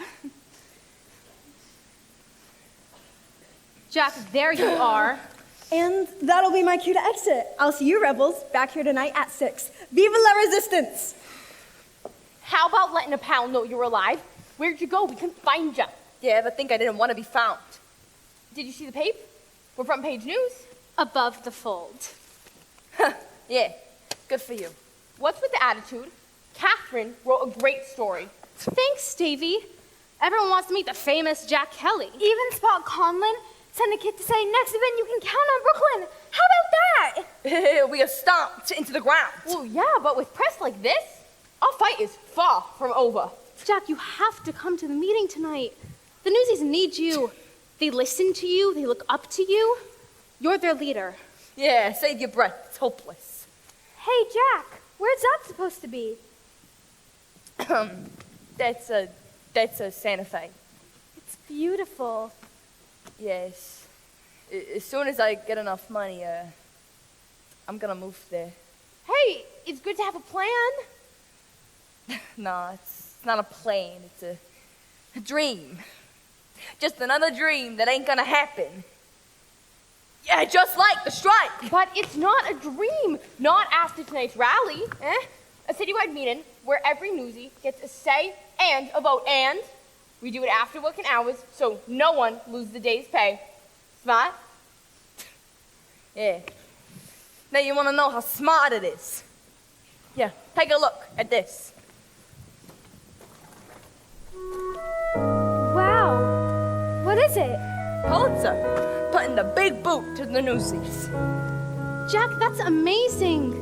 Jack, there you are. And that'll be my cue to exit. I'll see you rebels back here tonight at 6. Viva la resistance! How about letting a pal know you're alive? Where'd you go? We couldn't find you. You ever think I didn't want to be found? Did you see the paper? We're front page news. Above the fold. Yeah, good for you. What's with the attitude? Catherine wrote a great story. Thanks, Davy. Everyone wants to meet the famous Jack Kelly. Even Spot Conlon sent a kid to say, next event you can count on Brooklyn. How about that? We are stomped into the ground. Well, yeah, but with press like this, our fight is far from over. Jack, you have to come to the meeting tonight. The Newsies need you. They listen to you. They look up to you. You're their leader. Yeah, save your breath. It's hopeless. Hey, Jack, where's that supposed to be? That's a Santa Fe. It's beautiful. Yes. As soon as I get enough money, I'm gonna move there. Hey, it's good to have a plan. No, it's not a plane. It's a dream. Just another dream that ain't gonna happen. Yeah, just like the strike. But it's not a dream. Not after tonight's rally, eh? A citywide meeting where every newsie gets a say and a vote, and we do it after working hours so no one loses the day's pay. Smart? Yeah. Now you wanna know how smart it is? Yeah, take a look at this. Wow, is it? Pulitzer, putting the big boot to the Newsies. Jack, that's amazing.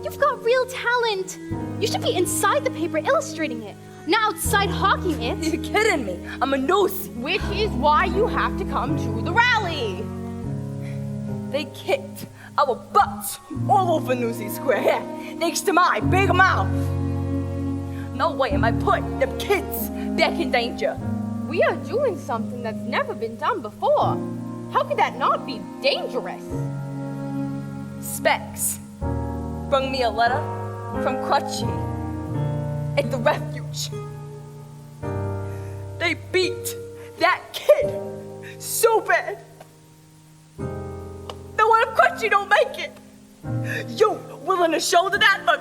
You've got real talent. You should be inside the paper illustrating it, not outside hawking it. You're kidding me. I'm a Newsie. Which is why you have to come to the rally. They kicked our butts all over Newsy Square, yeah, next to my big mouth. No way am I putting the kids back in danger. We are doing something that's never been done before. How could that not be dangerous? Specs brought me a letter from Crutchy at the refuge. They beat that kid so bad that what if Crutchy don't make it? You willing to shoulder that for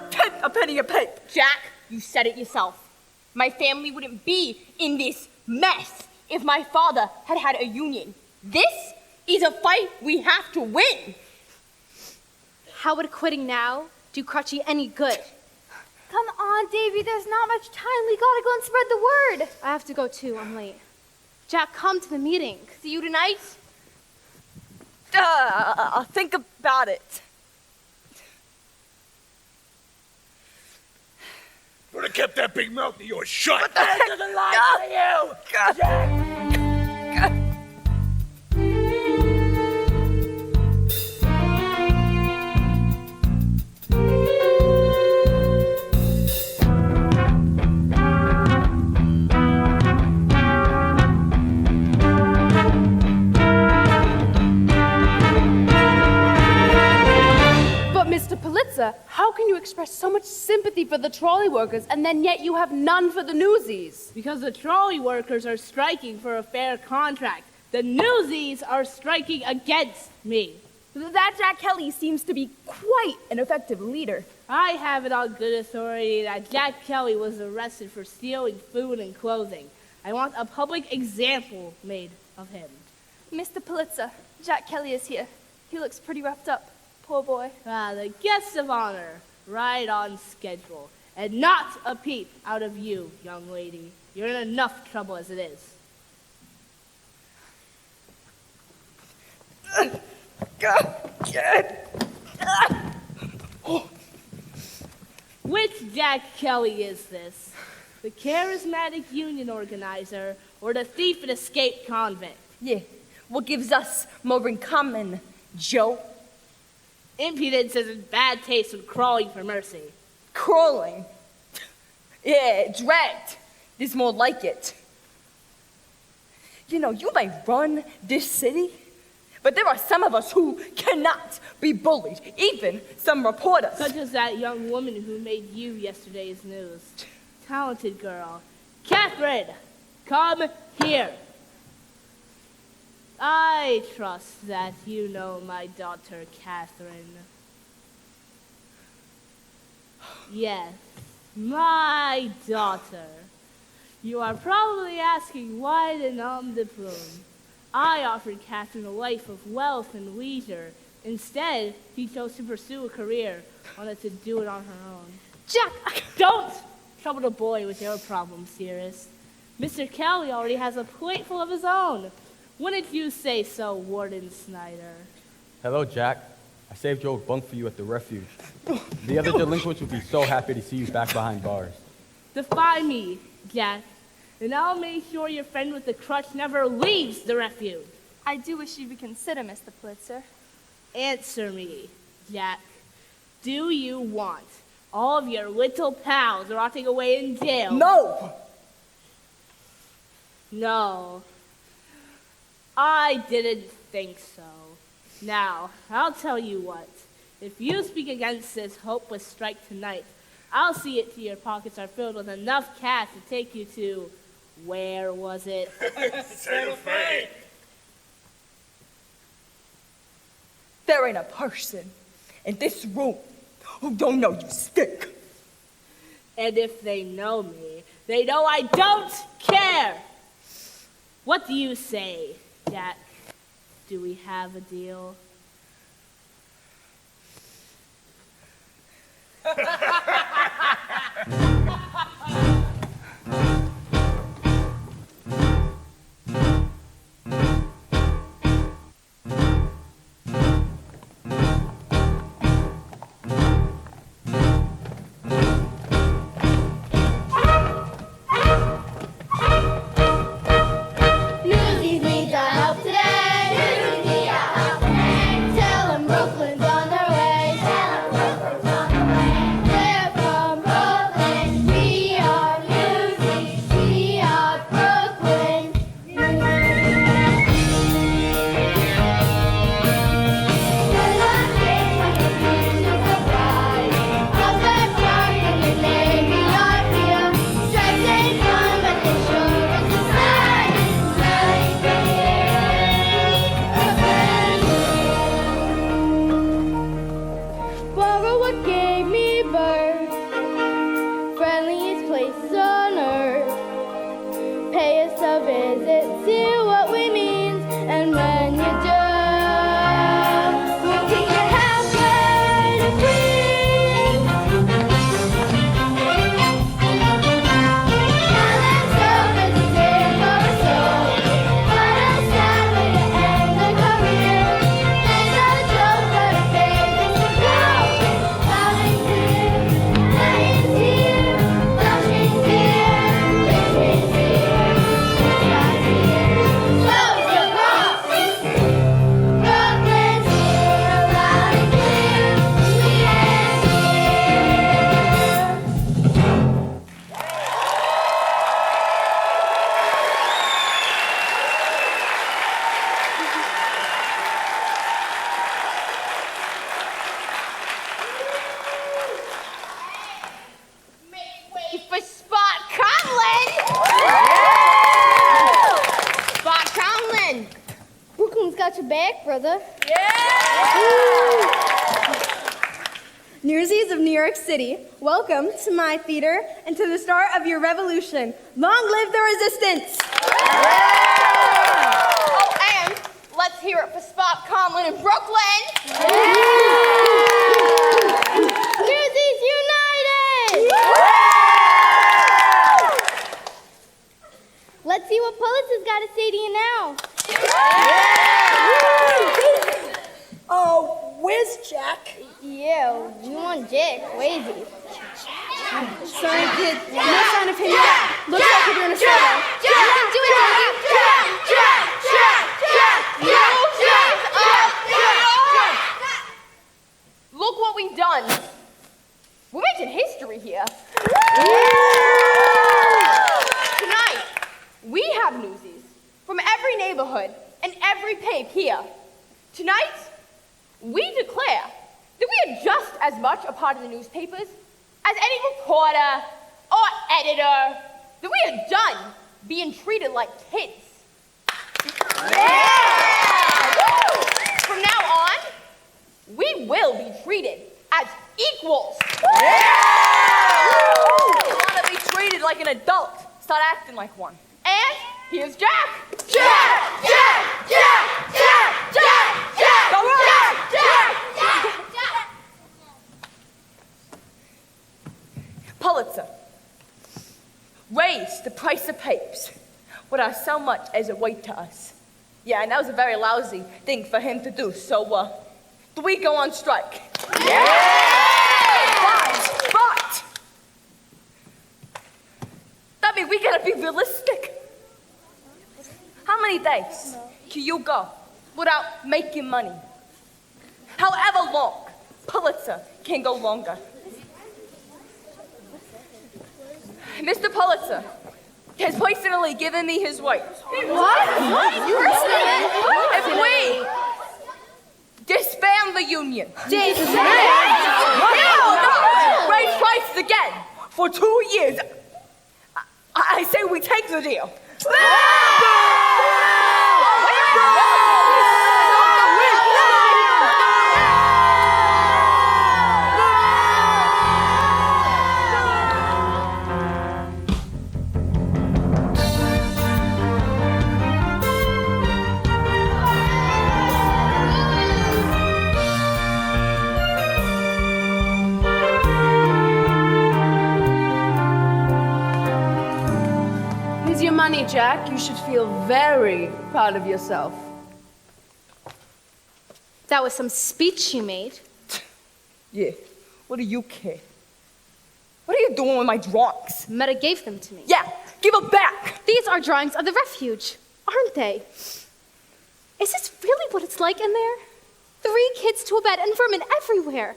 a penny a paper? Jack, you said it yourself. My family wouldn't be in this mess if my father had had a union. This is a fight we have to win. How would quitting now do Crutchy any good? Come on, Davy, there's not much time. We gotta go and spread the word. I have to go too, I'm late. Jack, come to the meeting. See you tonight? I'll think about it. Would have kept that big mouth of yours shut. What the heck? Doesn't lie to you! Jack! Mr. Pulitzer, how can you express so much sympathy for the trolley workers and then yet you have none for the Newsies? Because the trolley workers are striking for a fair contract. The Newsies are striking against me. That Jack Kelly seems to be quite an effective leader. I have it on good authority that Jack Kelly was arrested for stealing food and clothing. I want a public example made of him. Mr. Pulitzer, Jack Kelly is here. He looks pretty roughed up. Poor boy. The guest of honor, right on schedule. And not a peep out of you, young lady. You're in enough trouble as it is. Which Jack Kelly is this? The charismatic union organizer or the thief and escaped convict? Yeah, what gives us more in common, Joe? Impudence is in bad taste with crawling for mercy. Crawling? Yeah, dragged. There's more like it. You know, you may run this city, but there are some of us who cannot be bullied, even some reporters. Such as that young woman who made you yesterday's news. Talented girl. Catherine, come here. I trust that you know my daughter, Catherine. Yes, my daughter. You are probably asking why the nom de plume. I offered Catherine a life of wealth and leisure. Instead, she chose to pursue a career, wanted to do it on her own. Jack! Don't trouble the boy with your problems, dearest. Mr. Kelly already has a plate full of his own. Wouldn't you say so, Warden Snyder? Hello, Jack. I saved your bunk for you at the refuge. The other delinquents would be so happy to see you back behind bars. Defy me, Jack, and I'll make sure your friend with the crutch never leaves the refuge. I do wish you would consider, Mr. Pulitzer. Answer me, Jack. Do you want all of your little pals rotting away in jail? No! No. I didn't think so. Now, I'll tell you what. If you speak against this hopeless strike tonight, I'll see it to your pockets are filled with enough cash to take you to, where was it? Santa Fe. There ain't a person in this room who don't know you stink. And if they know me, they know I don't care. What do you say, Jack? Do we have a deal? got your back, brother. Newsies of New York City, welcome to my theater and to the start of your revolution. Long live the resistance! Oh, and let's hear it for Spot Conlon in Brooklyn. Newsies United! Let's see what Pulitzer's got to say to you now. Oh, where's Jack? Yeah, you want Jack. Where is he? Sorry, kid. No sign of him yet. Looks like we're doing a solo. Do Look what we've done. We're making history here. Tonight, we have newsies from every neighborhood and every page here. Tonight, we declare that we are just as much a part of the newspapers as any reporter or editor, that we are done being treated like kids. From now on, we will be treated as equals. You want to be treated like an adult. Start acting like one. And here's Jack. Pulitzer, raise the price of papers without so much as a weight to us. Yeah, and that was a very lousy thing for him to do, so, do we go on strike? But, that means we gotta be realistic. How many days can you go without making money? However long, Pulitzer can go longer. Mr. Pulitzer has personally given me his word. What? If we disband the union, raise prices again for 2 years, I say we take the deal. Here's your money, Jack. You should feel very proud of yourself. That was some speech you made. Yeah, what do you care? What are you doing with my drawings? Meta gave them to me. Yeah, give them back. These are drawings of the refuge, aren't they? Is this really what it's like in there? 3 kids to a bed and vermin everywhere.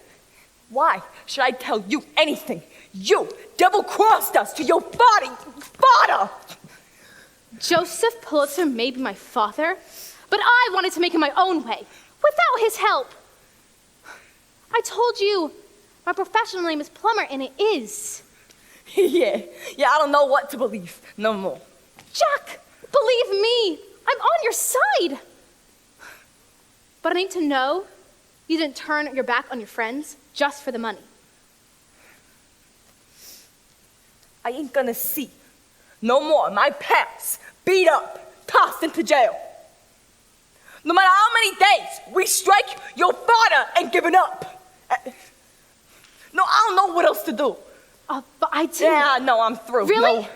Why should I tell you anything? You double-crossed us to your father! Joseph Pulitzer may be my father, but I wanted to make it my own way, without his help. I told you, my professional name is Plumber, and it is. yeah, I don't know what to believe no more. Jack, believe me, I'm on your side. But I need to know you didn't turn your back on your friends just for the money. I ain't gonna see no more of my pals beat up, tossed into jail. No matter how many days we strike, your father ain't giving up. No, I don't know what else to do. But I didn't. Yeah, no, I'm through. Really? No.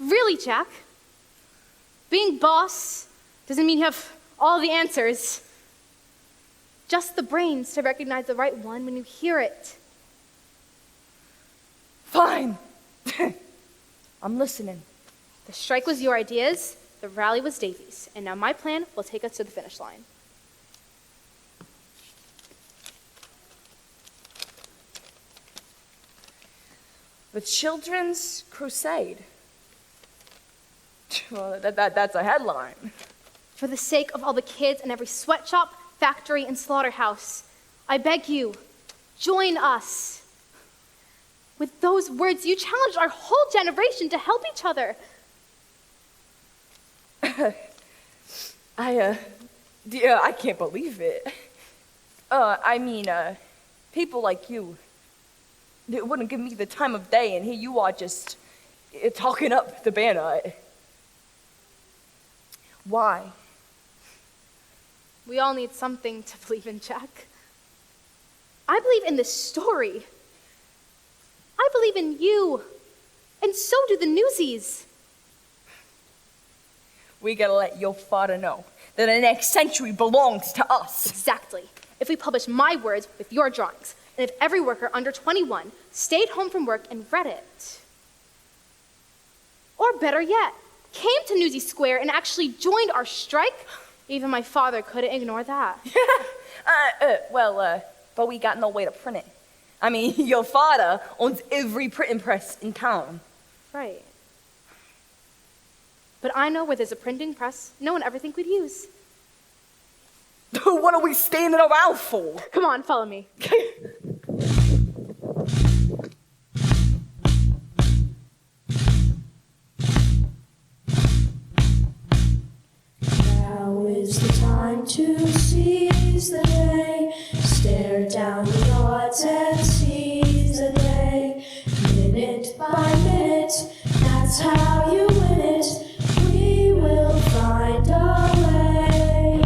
Really, Jack? Being boss doesn't mean you have all the answers. Just the brains to recognize the right one when you hear it. Fine. I'm listening. The strike was your ideas, the rally was Davy's, and now my plan will take us to the finish line. The Children's Crusade. Well, that's a headline. For the sake of all the kids in every sweatshop, factory, and slaughterhouse, I beg you, join us. With those words, you challenged our whole generation to help each other. Yeah, I can't believe it. People like you, they wouldn't give me the time of day, and here you are just talking up the banner. Why? We all need something to believe in, Jack. I believe in this story. I believe in you. And so do the Newsies. We gotta let your father know that the next century belongs to us. Exactly. If we publish my words with your drawings, and if every worker under 21 stayed home from work and read it. Or better yet, came to Newsy Square and actually joined our strike, even my father couldn't ignore that. But we got no way to print it. I mean, your father owns every printing press in town. Right. But I know where there's a printing press no one ever think we'd use. What are we standing around for? Come on, follow me. Now is the time to seize the day. Stare down the odds and seize the day. Minute by minute, that's how you win it. We will find a way,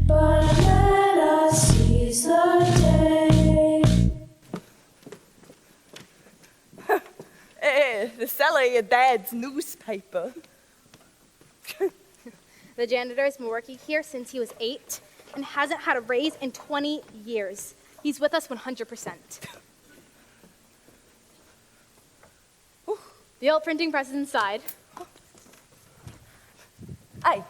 but let us seize the day. The seller of your dad's newspaper. The janitor's been working here since he was 8 and hasn't had a raise in 20 years. He's with us 100%. The old printing press is inside. Hey,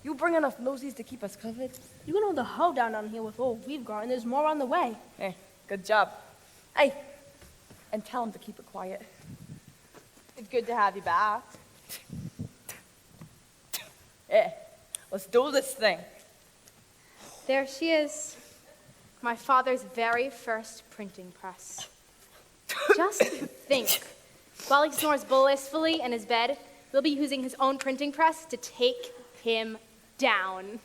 you bring enough nosies to keep us covered? You can hold the hoe down on here with all we've got, and there's more on the way. Hey, good job. Hey, and tell him to keep it quiet. It's good to have you back. Yeah, let's do this thing. There she is, my father's very first printing press. Just think, while he snores blissfully in his bed, we'll be using his own printing press to take him down.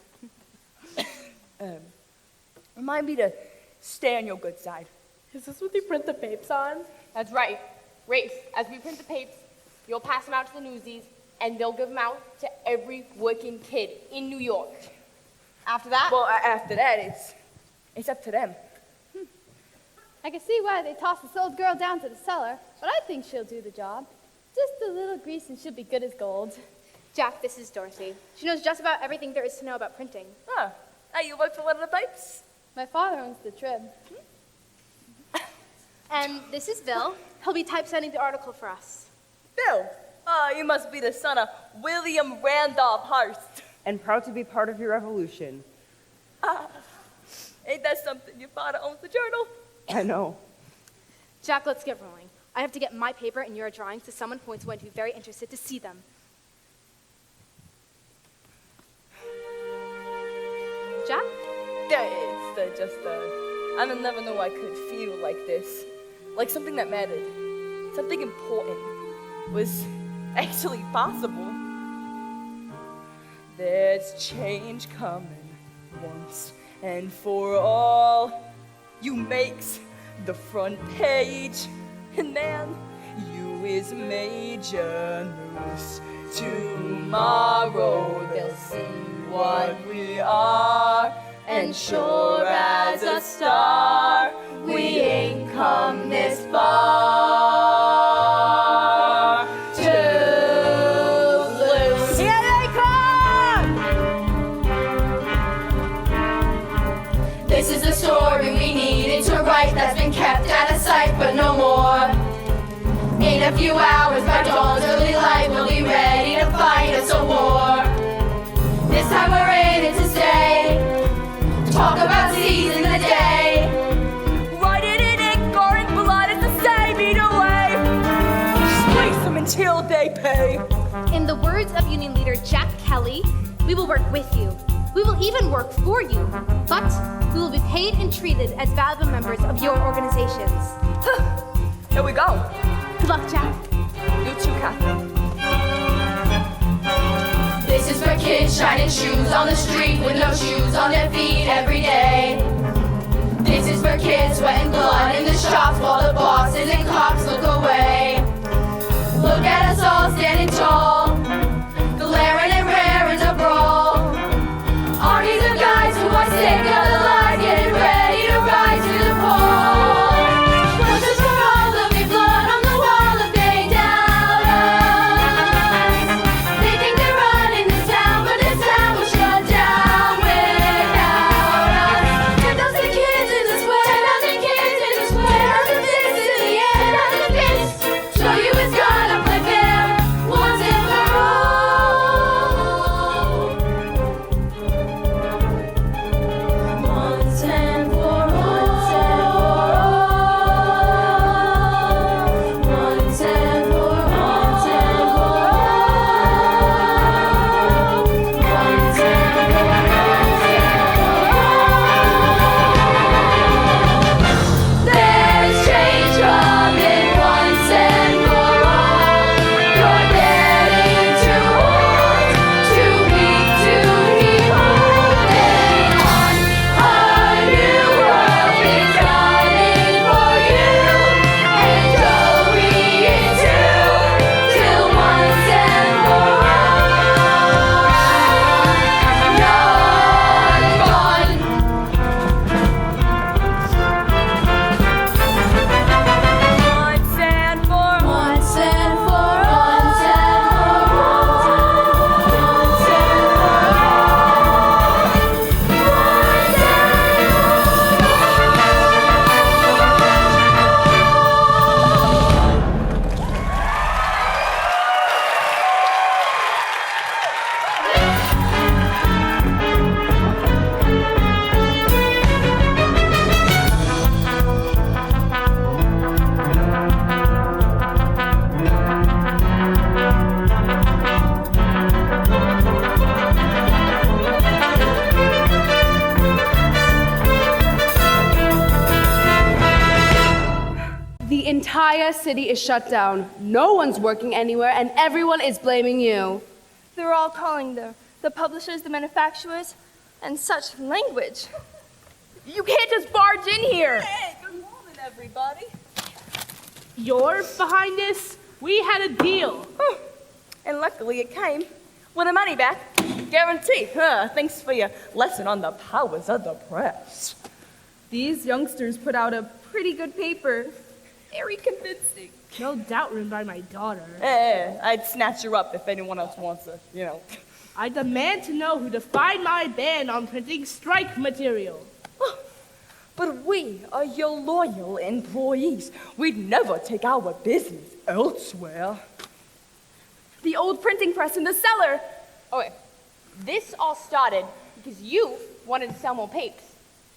Remind me to stay on your good side. Is this what you print the papes on? That's right. Rafe, as we print the papes, you'll pass them out to the Newsies, and they'll give them out to every working kid in New York. After that? Well, after that, it's up to them. I can see why they tossed this old girl down to the cellar, but I think she'll do the job. Just a little grease and she'll be good as gold. Jack, this is Dorothy. She knows just about everything there is to know about printing. Huh. Hey, you work for one of the papes? My father owns the Trib. And this is Bill. He'll be typesetting the article for us. Bill? Oh, you must be the son of William Randolph Hearst. And proud to be part of your revolution. Ain't that something? Your father owns the journal? I know. Jack, let's get rolling. I have to get my paper and your drawings to someone who's going to be very interested to see them. Jack? Yeah, I never knew I could feel like this. Like something that mattered. Something important was actually possible. There's change coming once and for all. You makes the front page, and man, you is major news. Tomorrow they'll see what we are, and sure as a star, we ain't come this far to lose. Here they come! This is the story we needed to write, that's been kept out of sight, but no more. In a few hours, by dawn's early light, we'll be ready to fight us a war. This time we're in it to stay. Talk about seizing the day. Write it in ink or in blood, it's the same either way. Squeeze them until they pay. In the words of Union leader Jack Kelly, we will work with you. We will even work for you. But we will be paid and treated as valuable members of your organizations. Here we go. Good luck, Jack. You too, Catherine. This is for kids shining shoes on the street with no shoes on their feet every day. This is for kids sweating blood in the shops while the bosses and cops look away. Look at us all standing tall, glaring and raring to brawl. Armies of guys who are sick of the lies, getting ready to rise to the pole. What's this for all the big blood on the wall if they doubt us? They think they're running this town, but this town will shut down without us. 10,000 kids in the square, 10,000 kids in the square, 1,000 fists in the air, 1,000 fists. Show you it's gonna play fair once and for all. Once and for all. Once and for all. Once and for all. Once and for all. There's change coming once and for all. You're getting too old, too weak to keep holding on. A new world is coming for you, and Joey is too, till once and for all. You're gone. Once and for all. Once and for all. Once and The entire city is shut down. No one's working anywhere, and everyone is blaming you. They're all calling the publishers, the manufacturers, and such language. You can't just barge in here. Hey, good morning, everybody. You're behind this? We had a deal. And luckily it came with a money back guarantee. Thanks for your lesson on the powers of the press. These youngsters put out a pretty good paper. Very convincing. No doubt written by my daughter. I'd snatch her up if anyone else wants her, you know. I demand to know who defied my ban on printing strike material. But we are your loyal employees. We'd never take our business elsewhere. The old printing press in the cellar. Okay, this all started because you wanted to sell more papes.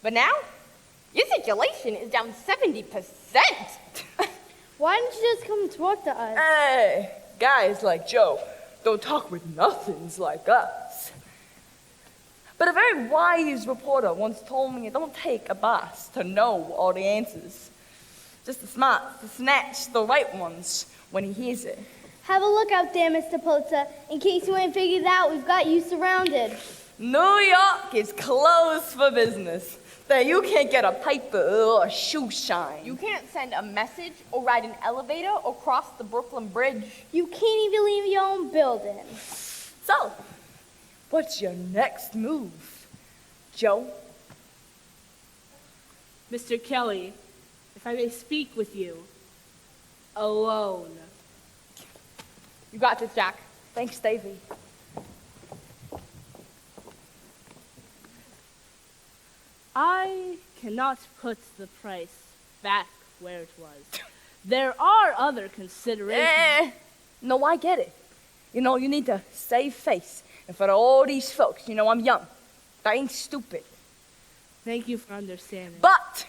But now, your circulation is down 70%. Why didn't you just come talk to us? Hey, guys like Joe don't talk with nothings like us. But a very wise reporter once told me it don't take a boss to know all the answers. Just the smart to snatch the right ones when he hears it. Have a look out there, Mr. Pulitzer. In case you ain't figured it out, we've got you surrounded. New York is closed for business. There you can't get a paper or a shoe shine. You can't send a message or ride an elevator or cross the Brooklyn Bridge. You can't even leave your own building. So, what's your next move, Joe? Mr. Kelly, if I may speak with you, alone. You got this, Jack. Thanks, Davey. I cannot put the price back where it was. There are other considerations. No, I get it. You know, you need to save face. And for all these folks, you know, I'm young. I ain't stupid. Thank you for understanding. But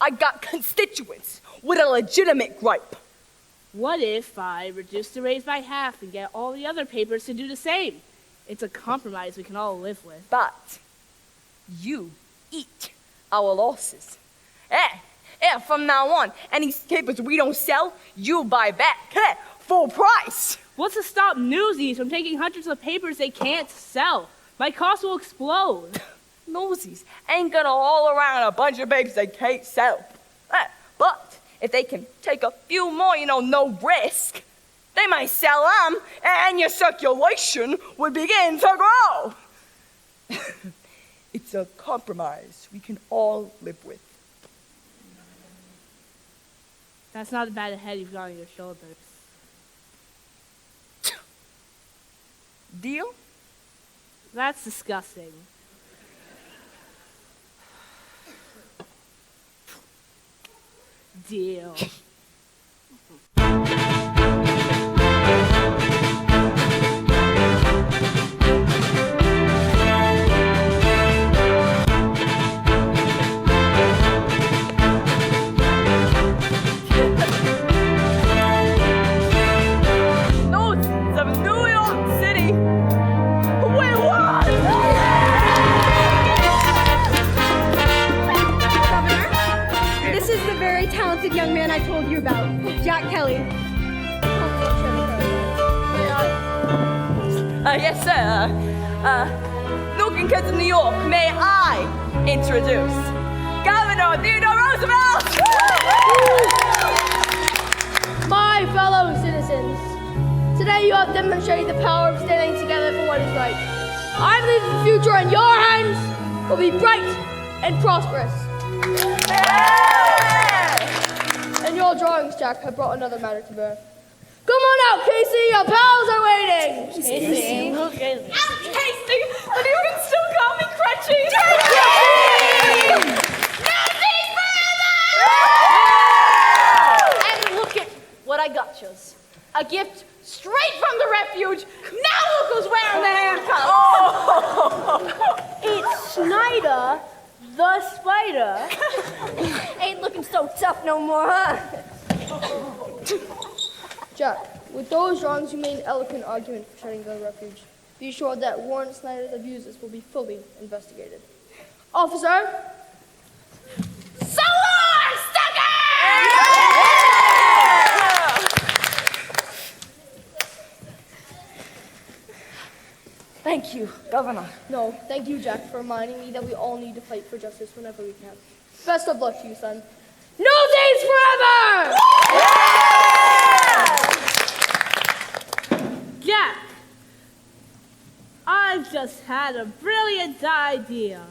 I got constituents with a legitimate gripe. What if I reduce the rates by half and get all the other papers to do the same? It's a compromise we can all live with. But you eat our losses. From now on, any papers we don't sell, you buy back. Full price. What's to stop Newsies from taking hundreds of papers they can't sell? My costs will explode. Newsies ain't gonna haul around a bunch of papers they can't sell. But if they can take a few more, no risk, they might sell them and your circulation would begin to grow. It's a compromise we can all live with. That's not a bad head you've got on your shoulders. Deal? That's disgusting. Deal. Newsies of New York City. We won! This is the very talented young man I told you about, Jack Kelly. Yes, sir. Looking kids in New York, may I introduce Governor Theodore Roosevelt! My fellow citizens, today you have demonstrated the power of standing together for what is right. I believe the future in your hands will be bright and prosperous. And your drawings, Jack, have brought another matter to bear. Come on out, Casey, your pals are waiting! Casey, look at me. Casey, and you can still call me Crunchy. And look at what I got yous. A gift straight from the refuge. Now look who's wearing the handcuffs. It's Snyder, the spider. Ain't looking so tough no more, huh? Jack, with those drawings, you made an eloquent argument for shutting down the refuge. Be sure that Warren Snyder's abuses will be fully investigated. Officer! So long, sucker! Thank you, Governor. No, thank you, Jack, for reminding me that we all need to fight for justice whenever we can. Best of luck to you, son. Newsies forever! Jack, I've just had a brilliant idea.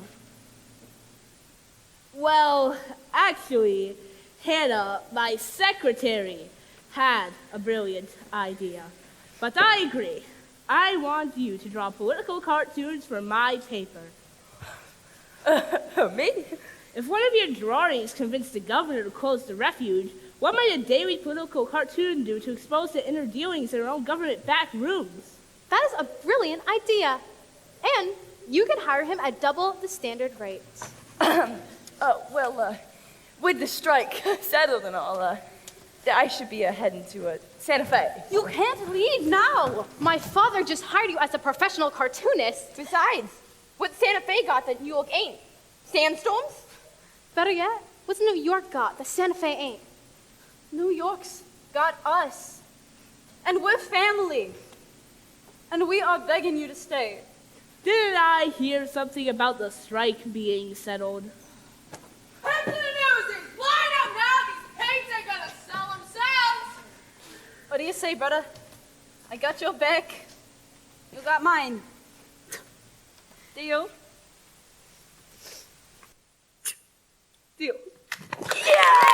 Well, actually, Hannah, my secretary, had a brilliant idea. But I agree. I want you to draw political cartoons for my paper. Me? If one of your drawings convinced the governor to close the refuge, what might a daily political cartoon do to expose the inner dealings in our own government back rooms? That is a brilliant idea. And you can hire him at double the standard rate. With the strike settled and all, I should be heading to Santa Fe. You can't leave now. My father just hired you as a professional cartoonist. Besides, what Santa Fe got that New York ain't? Sandstorms? Better yet, what's New York got that Santa Fe ain't? New York's got us. And we're family. And we are begging you to stay. Didn't I hear something about the strike being settled? Head to the Newsies! Line up now! These pigs ain't gonna sell themselves! What do you say, brother? I got your back. You got mine. Deal? Deal. Yeah!